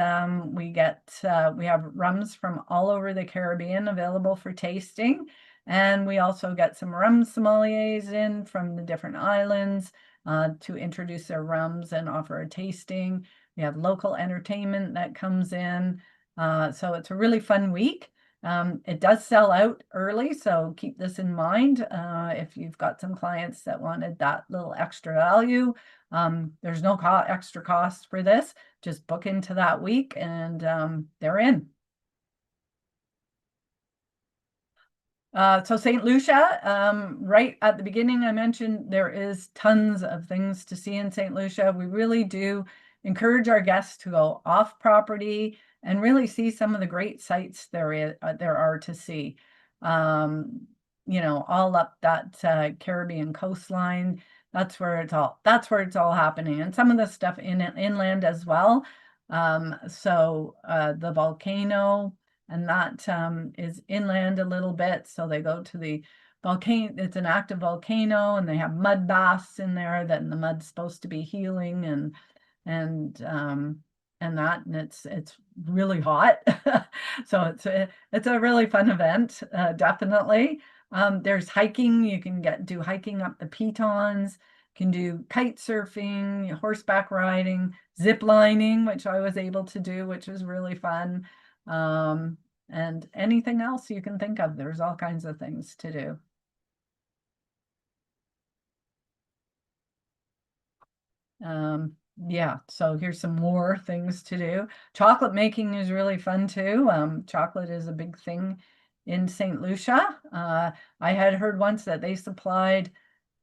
Speaker 2: we have rums from all over the Caribbean available for tasting. And we also get some rum sommeliers in from the different islands to introduce their rums and offer a tasting. We have local entertainment that comes in. So it's a really fun week. It does sell out early, so keep this in mind. If you've got some clients that wanted that little extra value, there's no extra cost for this. Just book into that week and they're in. So St. Lucia, right at the beginning, I mentioned there is tons of things to see in St. Lucia. We really do encourage our guests to go off property and really see some of the great sights there are to see. All up that Caribbean coastline. That's where it's all happening, and some of the stuff inland as well. The volcano. And that is inland a little bit. So they go to the volcano. It's an active volcano, and they have mud baths in there. Then the mud's supposed to be healing, and it's really hot. So it's a really fun event, definitely. There's hiking. You can do hiking up the pitons. Can do kite surfing, horseback riding, zip lining, which I was able to do, which was really fun. And anything else you can think of. There's all kinds of things to do. Yeah, so here's some more things to do. Chocolate making is really fun too. Chocolate is a big thing in St. Lucia. I had heard once that they supplied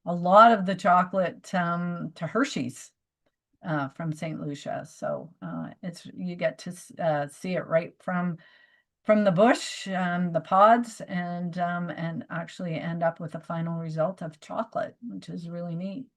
Speaker 2: a lot of the chocolate to Hershey's from St. Lucia. So you get to see it right from the bush, the pods, and actually end up with a final result of chocolate, which is really neat.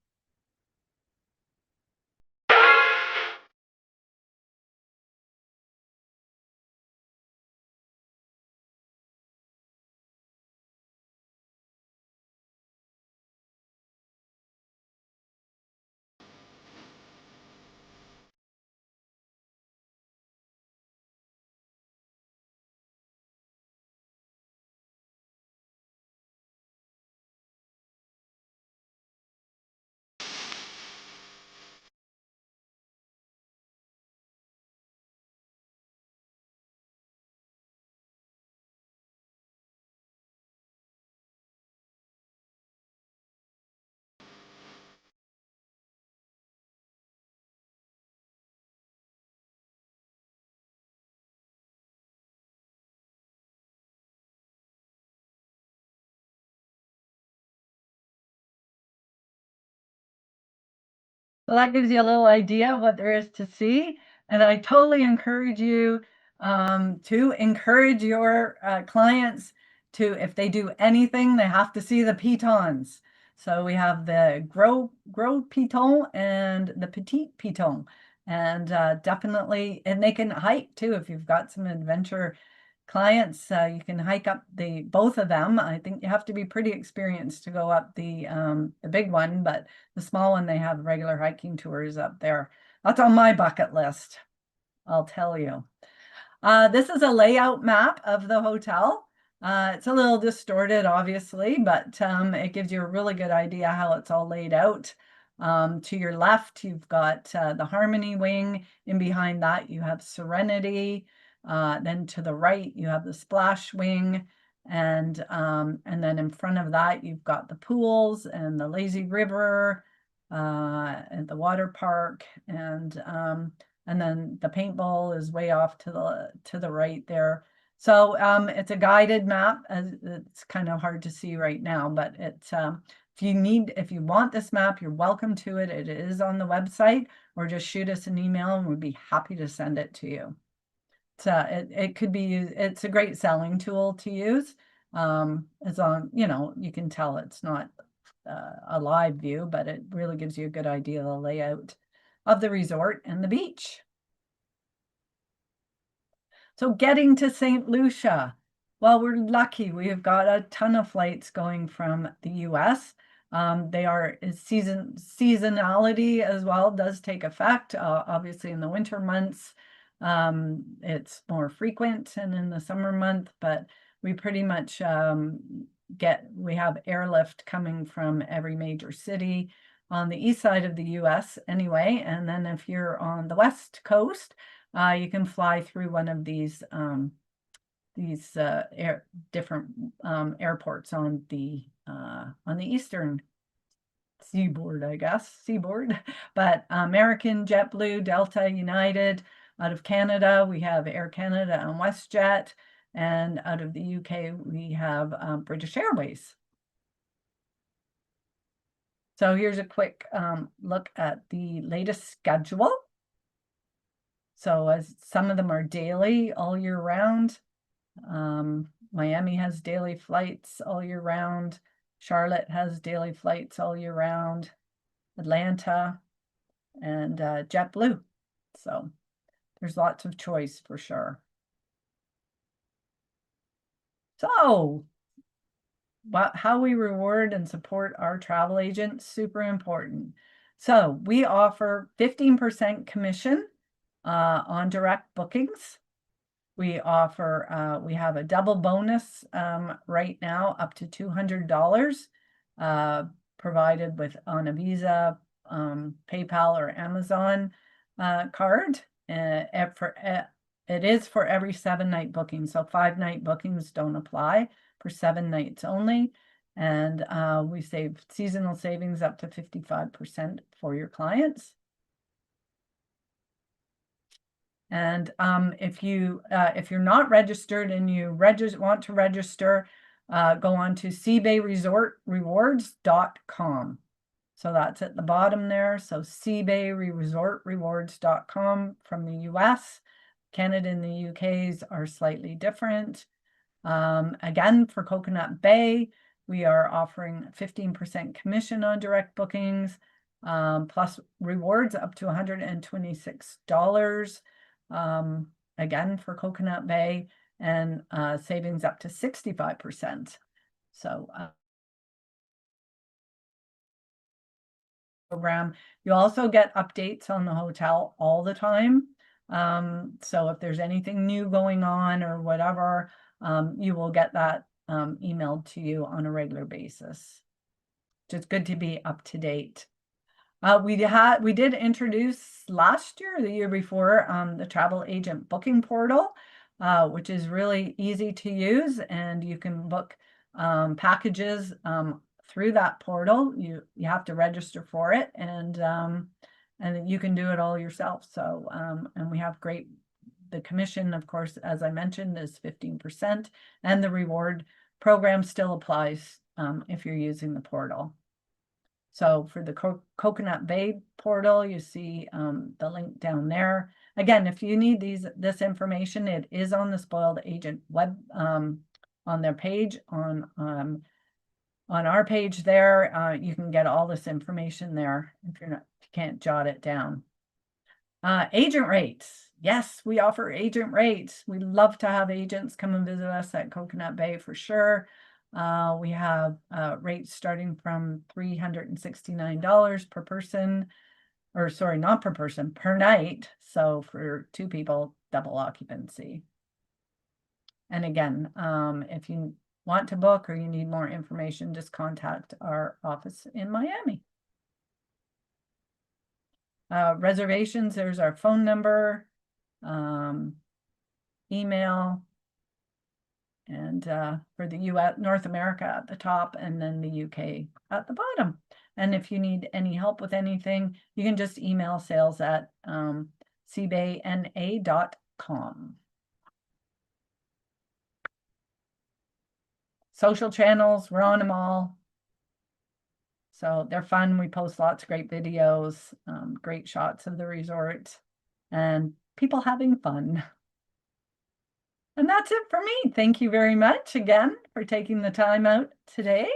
Speaker 2: So that gives you a little idea of what there is to see. And I totally encourage you to encourage your clients to, if they do anything, they have to see the pitons. So we have the gros piton and the petit piton. And definitely, and they can hike too. If you've got some adventure clients, you can hike up both of them. I think you have to be pretty experienced to go up the big one, but the small one, they have regular hiking tours up there. That's on my bucket list, I'll tell you. This is a layout map of the hotel. It's a little distorted, obviously, but it gives you a really good idea how it's all laid out. To your left, you've got the Harmony Wing. In behind that, you have Serenity. Then to the right, you have the Splash Wing. And then in front of that, you've got the pools and the lazy river and the water park. And then the paintball is way off to the right there. So it's a guided map. It's kind of hard to see right now, but it's if you want this map, you're welcome to it. It is on the website, or just shoot us an email and we'd be happy to send it to you. It could be used. It's a great selling tool to use. As long, you can tell it's not a live view, but it really gives you a good idea of the layout of the resort and the beach. So getting to Saint Lucia, well, we're lucky. We have got a ton of flights going from the US. They are seasonality as well does take effect. Obviously in the winter months, it's more frequent, and in the summer month, but we pretty much we have airlift coming from every major city on the east side of the US anyway. And then if you're on the West Coast, you can fly through one of these different airports on the eastern seaboard, I guess, but American, JetBlue, Delta, United. Out of Canada, we have Air Canada and WestJet, and out of the UK, we have British Airways. So here's a quick look at the latest schedule. So as some of them are daily all year round. Miami has daily flights all year round. Charlotte has daily flights all year round. Atlanta and JetBlue. So there's lots of choice for sure. So how we reward and support our travel agents, super important. So we offer 15% commission on direct bookings. We offer, we have a double bonus right now up to $200 provided on a Visa, PayPal, or Amazon card. It is for every 7-night booking. So 5-night bookings don't apply, for 7 nights only. And we save seasonal savings up to 55% for your clients. And if you're not registered and you want to register, go on to seabayresortrewards.com. So that's at the bottom there. So seabayresortrewards.com from the US. Canada and the UK's are slightly different. Again, for Coconut Bay, we are offering 15% commission on direct bookings, plus rewards up to $126. Again, for Coconut Bay, and savings up to 65%. So program, you also get updates on the hotel all the time. So if there's anything new going on or whatever, you will get that emailed to you on a regular basis. Just good to be up to date. We did introduce last year, the year before, the travel agent booking portal, which is really easy to use, and you can book packages through that portal. You have to register for it, and you can do it all yourself. So and we have the commission, of course, as I mentioned, is 15%, and the reward program still applies if you're using the portal. So for the Coconut Bay portal, you see the link down there. Again, if you need this information, it is on the Spoiled Agent web on their page. On our page there, you can get all this information there if you can't jot it down. Agent rates. Yes, we offer agent rates. We love to have agents come and visit us at Coconut Bay for sure. We have rates starting from $369 per person, or sorry, not per person, per night. So for 2 people, double occupancy. And again, if you want to book or you need more information, just contact our office in Miami. Reservations, there's our phone number, email, and for the US, North America at the top, and then the UK at the bottom. And if you need any help with anything, you can just email sales@cbayna.com. social channels, we're on them all. So they're fun. We post lots of great videos, great shots of the resort, and people having fun. And that's it for me. Thank you very much again for taking the time out today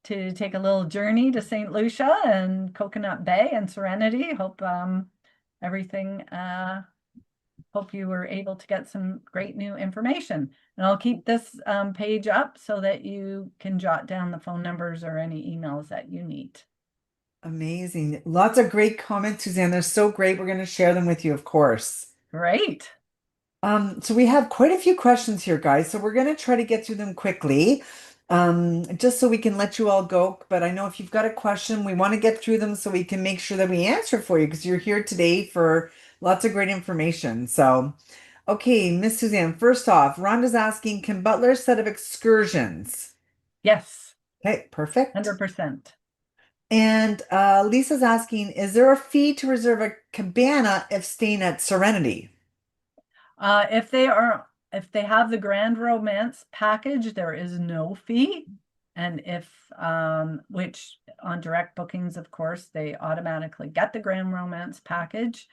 Speaker 2: to take a little journey to St. Lucia and Coconut Bay and Serenity. Hope everything, hope you were able to get some great new information. And I'll keep this page up so that you can jot down the phone numbers or any emails that you need.
Speaker 1: Amazing. Lots of great comments, Suzanne. They're so great. We're going to share them with you, of course.
Speaker 2: Great.
Speaker 1: So we have quite a few questions here, guys. So we're going to try to get through them quickly, just so we can let you all go. But I know if you've got a question, we want to get through them so we can make sure that we answer for you because you're here today for lots of great information. So, okay, Miss Suzanne, first off, Rhonda's asking, can Butler set up excursions?
Speaker 2: Yes,
Speaker 1: Okay, perfect.
Speaker 2: 100%.
Speaker 1: And Lisa's asking, is there a fee to reserve a cabana if staying at Serenity?
Speaker 2: If they have the Grand Romance package, there is no fee. And if which on direct bookings, of course, they automatically get the Grand Romance package.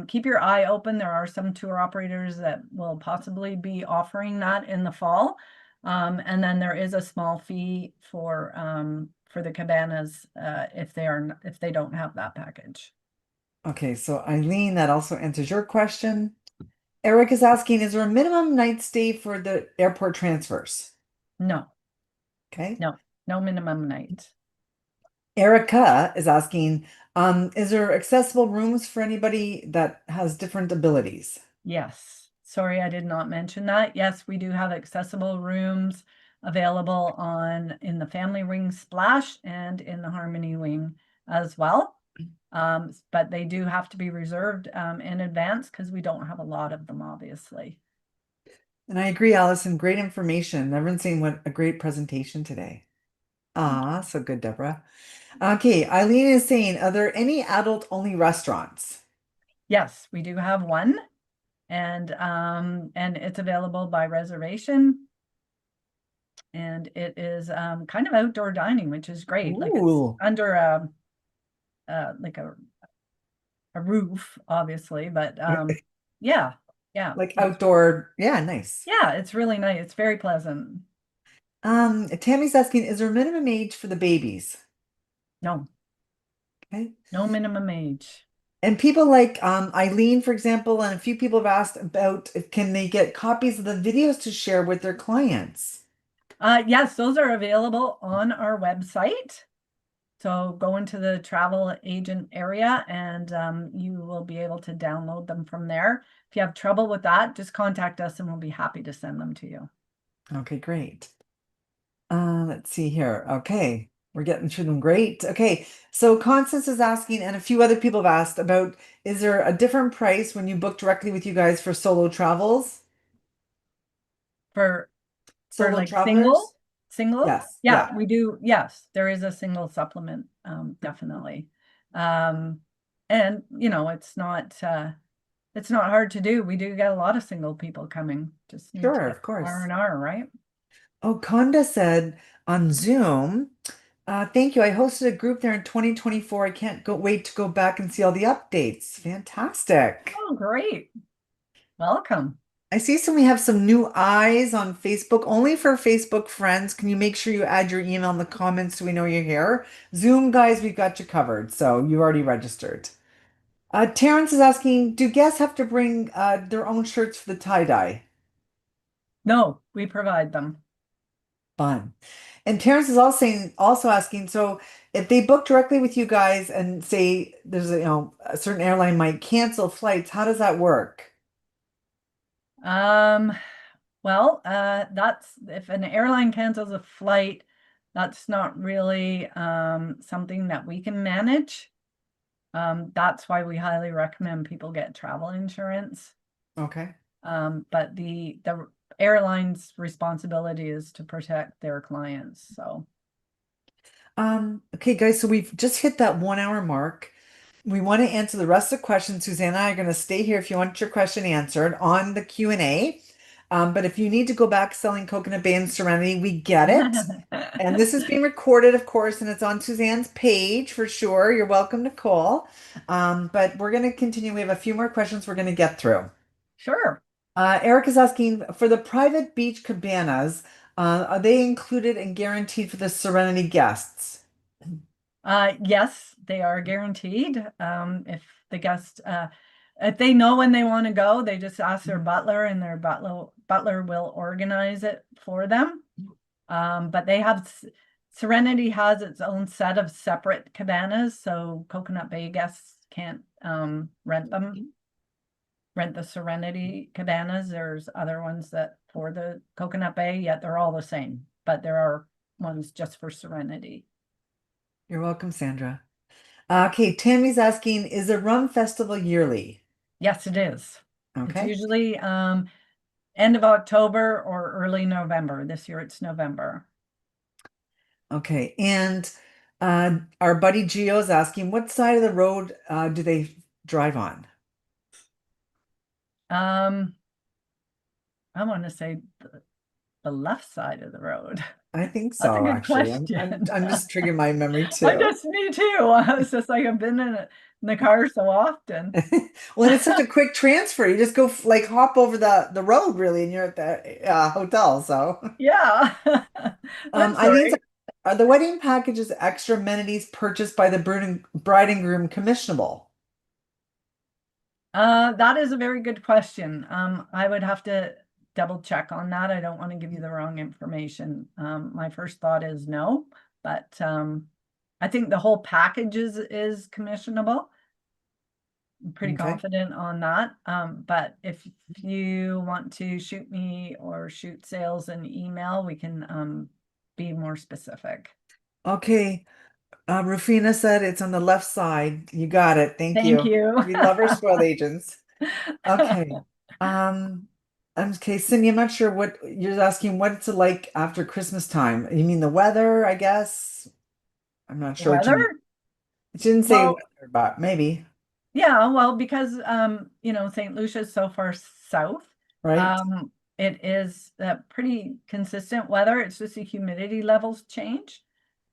Speaker 2: Keep your eye open. There are some tour operators that will possibly be offering that in the fall. And then there is a small fee for the cabanas if they don't have that package.
Speaker 1: Okay, so Eileen, that also answers your question. Eric is asking, is there a minimum night stay for the airport transfers?
Speaker 2: No,
Speaker 1: Okay.
Speaker 2: no minimum night.
Speaker 1: Erica is asking, is there accessible rooms for anybody that has different abilities?
Speaker 2: Yes. Sorry, I did not mention that. Yes, we do have accessible rooms available in the family wing splash and in the harmony wing as well. But they do have to be reserved in advance because we don't have a lot of them, obviously.
Speaker 1: And I agree, Allison, great information. Everyone's saying what a great presentation today. Ah, so good, Deborah. Okay, Eileen is saying, are there any adult-only restaurants?
Speaker 2: Yes, we do have one, and it's available by reservation. And it is kind of outdoor dining, which is great. Like it's
Speaker 1: Ooh,
Speaker 2: under a like a roof, obviously, but yeah,
Speaker 1: like outdoor. Yeah, nice.
Speaker 2: yeah, it's really nice. It's very pleasant.
Speaker 1: Tammy's asking, is there a minimum age for the babies?
Speaker 2: No,
Speaker 1: Okay.
Speaker 2: no minimum age.
Speaker 1: And people like Eileen, for example, and a few people have asked about can they get copies of the videos to share with their clients?
Speaker 2: Yes, those are available on our website. So go into the travel agent area and you will be able to download them from there. If you have trouble with that, just contact us and we'll be happy to send them to you.
Speaker 1: Okay, great. Let's see here. Okay, we're getting through them. Great. Okay, so Constance is asking, and a few other people have asked about, is there a different price when you book directly with you guys for solo travels?
Speaker 2: For
Speaker 1: Solo
Speaker 2: like single,
Speaker 1: travelers? Yes,
Speaker 2: yeah,
Speaker 1: yeah.
Speaker 2: we do. Yes, there is a single supplement, definitely. Um, and it's not hard to do. We do get a lot of single people coming. Just need to
Speaker 1: Sure,
Speaker 2: get
Speaker 1: of course.
Speaker 2: R&R, right?
Speaker 1: Oh, Conda said on Zoom, thank you. I hosted a group there in 2024. I can't wait to go back and see all the updates. Fantastic.
Speaker 2: Oh, great. Welcome.
Speaker 1: I see we have some new eyes on Facebook, only for Facebook friends. Can you make sure you add your email in the comments so we know you're here? Zoom guys, we've got you covered. So you already registered. Terrence is asking, do guests have to bring their own shirts for the tie-dye?
Speaker 2: No, we provide them.
Speaker 1: Fun. And Terrence is also asking, so if they book directly with you guys and say there's a certain airline might cancel flights, how does that work?
Speaker 2: Um, well, that's if an airline cancels a flight, that's not really something that we can manage. That's why we highly recommend people get travel insurance.
Speaker 1: Okay.
Speaker 2: But the airline's responsibility is to protect their clients. So
Speaker 1: Okay, guys, so we've just hit that 1 hour mark. We want to answer the rest of the questions. Suzanne and I are going to stay here if you want your question answered on the Q&A. But if you need to go back selling Coconut Bay and Serenity, we get it. And this is being recorded, of course, and it's on Suzanne's page for sure. You're welcome to call. But we're going to continue. We have a few more questions we're going to get through.
Speaker 2: Sure.
Speaker 1: Eric is asking for the private beach cabanas, are they included and guaranteed for the Serenity guests?
Speaker 2: Yes, they are guaranteed. If the guest, if they know when they want to go, they just ask their butler, and their butler will organize it for them. But they have Serenity has its own set of separate cabanas, so Coconut Bay guests can't rent them. Rent the Serenity cabanas. There's other ones that for the Coconut Bay, yet they're all the same, but there are ones just for Serenity.
Speaker 1: You're welcome, Sandra. Okay, Tammy's asking, is the Rum Festival yearly?
Speaker 2: Yes, it is. It's
Speaker 1: Okay.
Speaker 2: usually end of October or early November. This year it's November.
Speaker 1: Okay. And our buddy Gio is asking, what side of the road do they drive on?
Speaker 2: Um, I want to say the left side of the road.
Speaker 1: I think
Speaker 2: That's a
Speaker 1: so,
Speaker 2: good
Speaker 1: actually. I'm
Speaker 2: question.
Speaker 1: I'm just triggering my memory
Speaker 2: I
Speaker 1: too.
Speaker 2: just me too. It's just like I've been in the car so often.
Speaker 1: Well, and it's such a quick transfer. You just go like hop over the road really, and you're at the hotel. So,
Speaker 2: Yeah. I'm
Speaker 1: Eileen's,
Speaker 2: sorry.
Speaker 1: are the wedding packages extra amenities purchased by the bride and groom commissionable?
Speaker 2: That is a very good question. I would have to double check on that. I don't want to give you the wrong information. My first thought is no, but I think the whole package is commissionable. I'm pretty
Speaker 1: Okay.
Speaker 2: confident on that. But if you want to shoot me or shoot sales an email, we can be more specific.
Speaker 1: Okay. Rufina said it's on the left side. You got it. Thank
Speaker 2: Thank
Speaker 1: you.
Speaker 2: you.
Speaker 1: We love our spoiled agents. Okay. Um, okay, Cindy, I'm not sure what you're asking what it's like after Christmas time. You mean the weather, I guess? I'm not sure what you
Speaker 2: Weather?
Speaker 1: mean. It didn't say
Speaker 2: Well,
Speaker 1: weather, but maybe,
Speaker 2: yeah, well, because St. Lucia is so far south,
Speaker 1: right?
Speaker 2: it is pretty consistent weather. It's just the humidity levels change.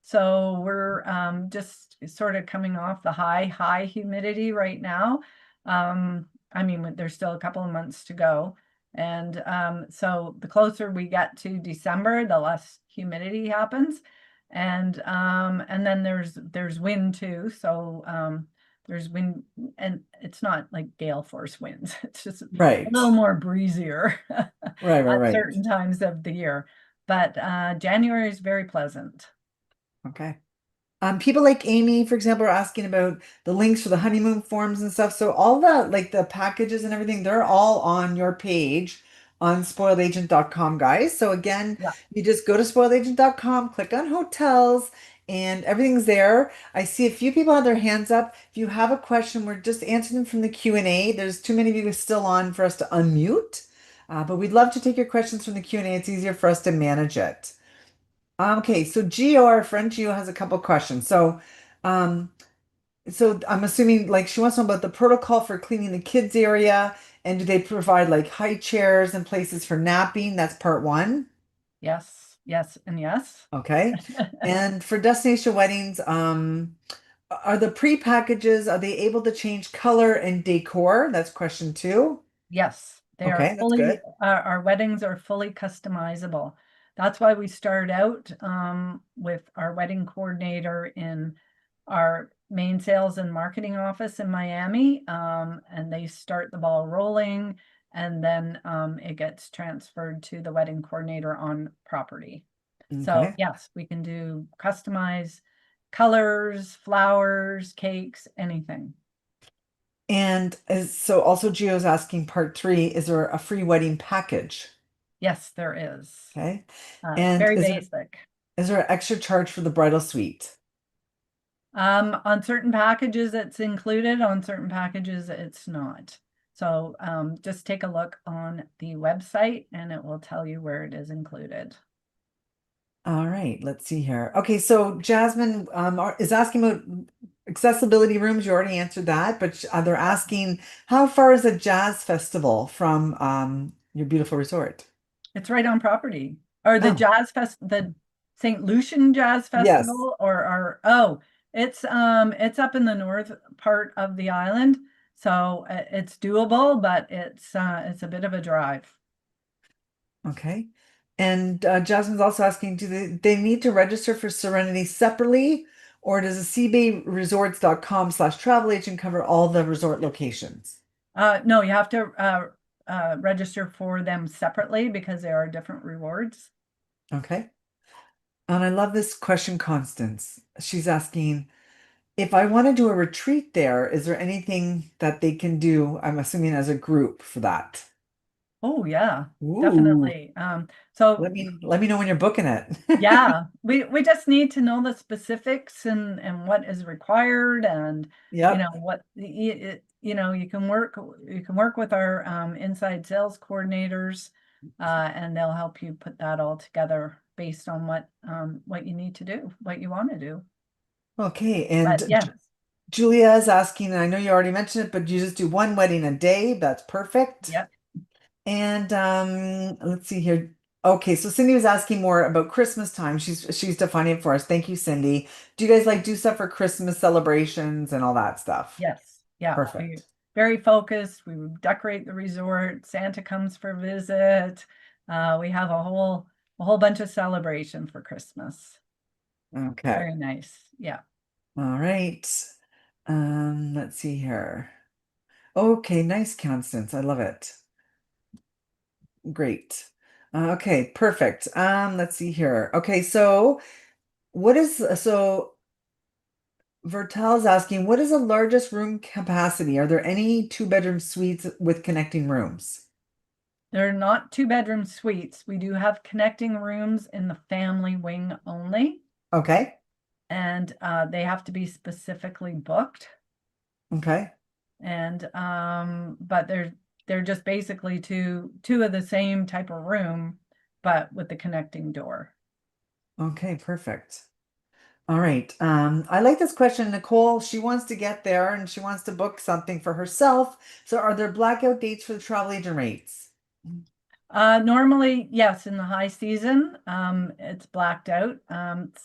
Speaker 2: So we're just sort of coming off the high humidity right now. I mean, there's still a couple of months to go. And so the closer we get to December, the less humidity happens. And then there's wind too. So there's wind, and it's not like gale force winds. It's just a
Speaker 1: Right.
Speaker 2: little more breezier
Speaker 1: Right, right,
Speaker 2: at
Speaker 1: right.
Speaker 2: certain times of the year. But January is very pleasant.
Speaker 1: Okay. People like Amy, for example, are asking about the links for the honeymoon forms and stuff. So all the like the packages and everything, they're all on your page on spoiledagent.com, guys. So again,
Speaker 2: Yeah.
Speaker 1: you just go to spoiledagent.com, click on hotels, and everything's there. I see a few people have their hands up. If you have a question, we're just answering them from the Q&A. There's too many of you still on for us to unmute. But we'd love to take your questions from the Q&A. It's easier for us to manage it. Okay, so Gio, our friend Gio, has a couple questions. Um, so I'm assuming like she wants to know about the protocol for cleaning the kids area, and do they provide like high chairs and places for napping? That's part one.
Speaker 2: Yes, yes, and yes.
Speaker 1: Okay. And for destination weddings, are the pre-packages, are they able to change color and decor? That's question two.
Speaker 2: Yes, they are
Speaker 1: Okay, that's good.
Speaker 2: our weddings are fully customizable. That's why we start out with our wedding coordinator in our main sales and marketing office in Miami, and they start the ball rolling, and then it gets transferred to the wedding coordinator on property. So
Speaker 1: Okay.
Speaker 2: yes, we can do customize colors, flowers, cakes, anything.
Speaker 1: So also Gio's asking part three, is there a free wedding package?
Speaker 2: Yes, there is.
Speaker 1: Okay. And
Speaker 2: Very basic.
Speaker 1: is there an extra charge for the bridal suite?
Speaker 2: On certain packages it's included, on certain packages it's not. So just take a look on the website and it will tell you where it is included.
Speaker 1: All right, let's see here. Okay, so Jasmine is asking about accessibility rooms. You already answered that, but they're asking how far is a jazz festival from your beautiful resort?
Speaker 2: It's right on property. Or the
Speaker 1: Oh,
Speaker 2: the Saint Lucian Jazz
Speaker 1: yes.
Speaker 2: Festival, or oh, it's up in the north part of the island. So it's doable, but it's a bit of a drive.
Speaker 1: Okay. And Jasmine's also asking, do they need to register for Serenity separately, or does the cbayresorts.com/travel agent cover all the resort locations?
Speaker 2: No, you have to register for them separately because there are different rewards.
Speaker 1: Okay. And I love this question, Constance. She's asking, if I want to do a retreat there, is there anything that they can do? I'm assuming as a group for that.
Speaker 2: Oh yeah,
Speaker 1: Ooh,
Speaker 2: definitely. So
Speaker 1: let me know when you're booking it.
Speaker 2: yeah, we just need to know the specifics and what is required, and
Speaker 1: Yep.
Speaker 2: what you can work with our inside sales coordinators, and they'll help you put that all together based on what you need to do, what you want to do.
Speaker 1: Okay.
Speaker 2: But
Speaker 1: And
Speaker 2: yes,
Speaker 1: Julia is asking, and I know you already mentioned it, but you just do one wedding a day. That's perfect.
Speaker 2: yeah,
Speaker 1: And let's see here. Okay, so Cindy was asking more about Christmas time. She's defining it for us. Thank you, Cindy. Do you guys like do stuff for Christmas celebrations and all that stuff?
Speaker 2: yes, yeah. We
Speaker 1: Perfect.
Speaker 2: very focused. We would decorate the resort. Santa comes for a visit. We have a whole bunch of celebration for Christmas.
Speaker 1: Okay.
Speaker 2: Very nice. Yeah.
Speaker 1: All right. Let's see here. Okay, nice, Constance. I love it. Great. Okay, perfect. Let's see here. Okay, so so Vertel's asking, what is the largest room capacity? Are there any two-bedroom suites with connecting rooms?
Speaker 2: They're not two-bedroom suites. We do have connecting rooms in the family wing only,
Speaker 1: Okay.
Speaker 2: and they have to be specifically booked.
Speaker 1: Okay.
Speaker 2: And but they're just basically two of the same type of room, but with the connecting door.
Speaker 1: Okay, perfect. All right. I like this question, Nicole. She wants to get there and she wants to book something for herself. So are there blackout dates for the travel agent rates?
Speaker 2: Normally, yes, in the high season, it's blacked out.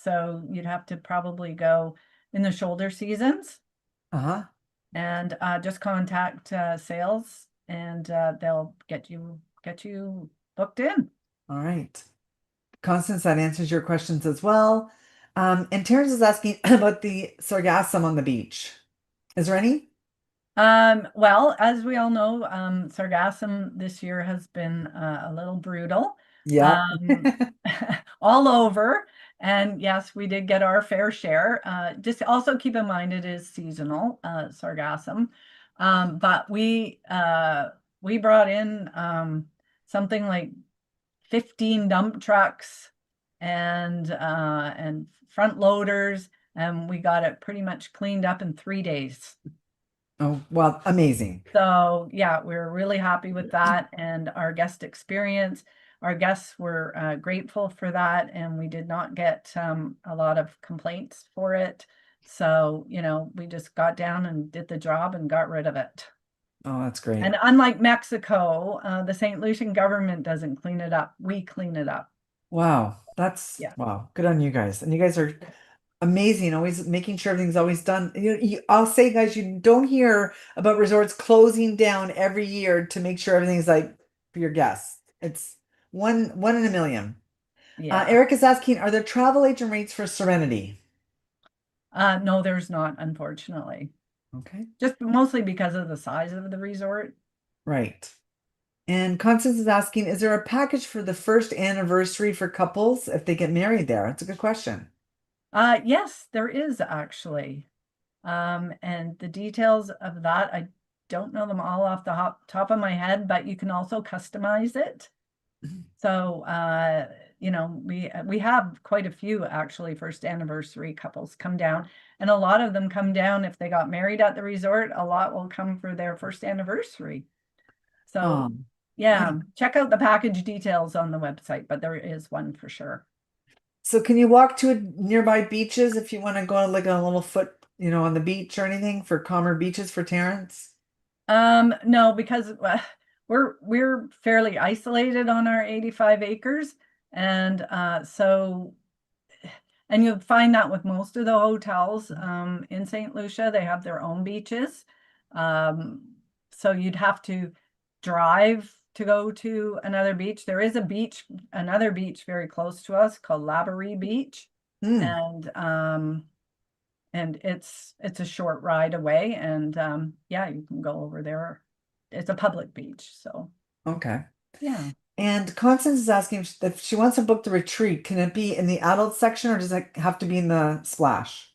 Speaker 2: So you'd have to probably go in the shoulder seasons
Speaker 1: Uh-huh.
Speaker 2: and just contact sales, and they'll get you booked in.
Speaker 1: All right. Constance, that answers your questions as well. And Terrence is asking about the sargassum on the beach. Is there any?
Speaker 2: Well, as we all know, sargassum this year has been a little brutal,
Speaker 1: Yeah.
Speaker 2: um, all over. And yes, we did get our fair share. Just also keep in mind it is seasonal, sargassum. But we brought in something like 15 dump trucks and front loaders, and we got it pretty much cleaned up in 3 days.
Speaker 1: Oh, well, amazing.
Speaker 2: So yeah, we're really happy with that and our guest experience. Our guests were grateful for that, and we did not get a lot of complaints for it. So, we just got down and did the job and got rid of it.
Speaker 1: Oh, that's great.
Speaker 2: And unlike Mexico, the St. Lucian government doesn't clean it up. We clean it up.
Speaker 1: Wow. That's
Speaker 2: Yeah.
Speaker 1: wow. Good on you guys. And you guys are amazing, always making sure everything's always done. I'll say, guys, you don't hear about resorts closing down every year to make sure everything's like for your guests. It's one in a million.
Speaker 2: Yeah.
Speaker 1: Eric is asking, are there travel agent rates for Serenity?
Speaker 2: No, there's not, unfortunately.
Speaker 1: Okay,
Speaker 2: Just mostly because of the size of the resort.
Speaker 1: right. And Constance is asking, is there a package for the first anniversary for couples if they get married there? That's a good question.
Speaker 2: Yes, there is actually. And the details of that, I don't know them all off the top of my head, but you can also customize it. So, we have quite a few actually first anniversary couples come down, and a lot of them come down if they got married at the resort. A lot will come for their first anniversary. So,
Speaker 1: Yeah.
Speaker 2: yeah, check out the package details on the website, but there is one for sure.
Speaker 1: So can you walk to nearby beaches if you want to go like on a little foot, on the beach or anything for calmer beaches for Terrence?
Speaker 2: No, because we're fairly isolated on our 85 acres, and and you'll find that with most of the hotels in St. Lucia, they have their own beaches. Um, so you'd have to drive to go to another beach. There is a beach, another beach very close to us called Laborie Beach,
Speaker 1: Hmm.
Speaker 2: and it's a short ride away, and yeah, you can go over there. It's a public beach, so
Speaker 1: Okay.
Speaker 2: yeah.
Speaker 1: And Constance is asking if she wants to book the retreat. Can it be in the adult section or does it have to be in the splash?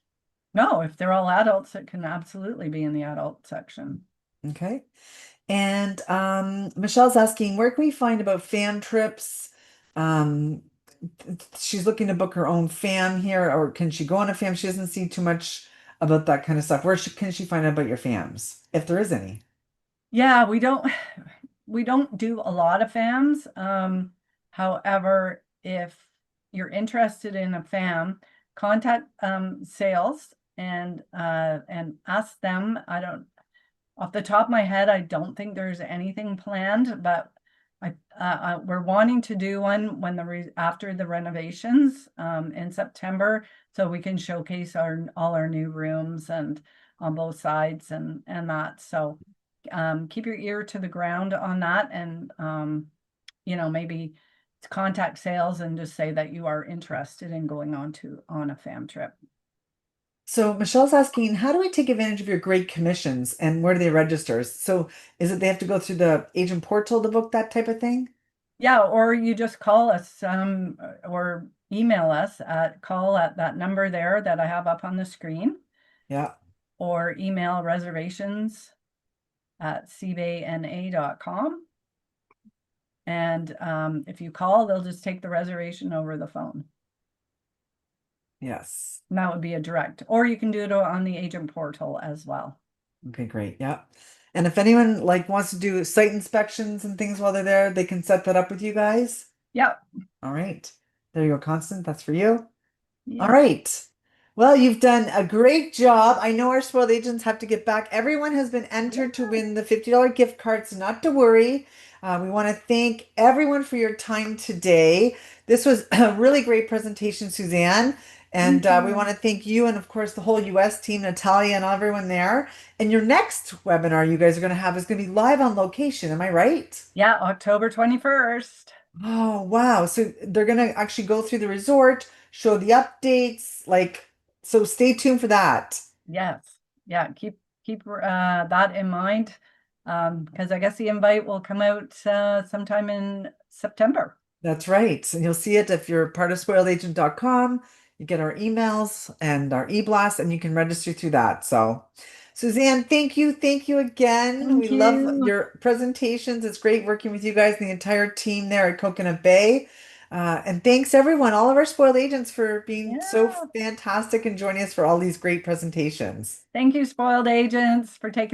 Speaker 2: No, if they're all adults, it can absolutely be in the adult section.
Speaker 1: Okay. And Michelle's asking, where can we find about fam trips? Um, she's looking to book her own fam here, or can she go on a fam? She doesn't see too much about that kind of stuff. Can she find out about your fams, if there is any?
Speaker 2: Yeah, we don't do a lot of FAMs. However, if you're interested in a FAM, contact sales and ask them. I don't Off the top of my head, I don't think there's anything planned, but we're wanting to do one when after the renovations in September, so we can showcase all our new rooms and on both sides and that. So keep your ear to the ground on that, and maybe contact sales and just say that you are interested in going on a fam trip.
Speaker 1: So Michelle's asking, how do I take advantage of your great commissions and where do they register? So is it they have to go through the agent portal to book that type of thing?
Speaker 2: Yeah, or you just call us or email us call at that number there that I have up on the screen,
Speaker 1: Yeah.
Speaker 2: or email reservations at cbayna.com. And if you call, they'll just take the reservation over the phone.
Speaker 1: Yes.
Speaker 2: And that would be a direct, or you can do it on the agent portal as well.
Speaker 1: Okay, great. Yeah. And if anyone like wants to do site inspections and things while they're there, they can set that up with you guys.
Speaker 2: Yep.
Speaker 1: All right. There you go, Constant. That's for you. All
Speaker 2: Yep.
Speaker 1: right. Well, you've done a great job. I know our spoiled agents have to get back. Everyone has been
Speaker 2: Yeah.
Speaker 1: entered to win the $50 gift cards, not to worry. We want to thank everyone for your time today. This was a really great presentation, Suzanne. And
Speaker 2: Thank
Speaker 1: we want
Speaker 2: you.
Speaker 1: to thank you and, of course, the whole US team, Natalia and everyone there. And your next webinar you guys are going to have is going to be live on location. Am I right?
Speaker 2: Yeah, October 21st.
Speaker 1: Oh, wow. So they're going to actually go through the resort, show the updates, so stay tuned for that.
Speaker 2: Yes. Yeah, keep that in mind. Because I guess the invite will come out sometime in September.
Speaker 1: That's right. And you'll see it if you're part of spoiledagent.com. You get our emails and our e-blast, and you can register through that. So, Suzanne, thank you. Thank you again. We
Speaker 2: Thank
Speaker 1: love
Speaker 2: you.
Speaker 1: your presentations. It's great working with you guys and the entire team there at Coconut Bay. And thanks everyone, all of our spoiled agents for being so
Speaker 2: Yeah.
Speaker 1: fantastic and joining us for all these great presentations.
Speaker 2: Thank you, spoiled agents, for taking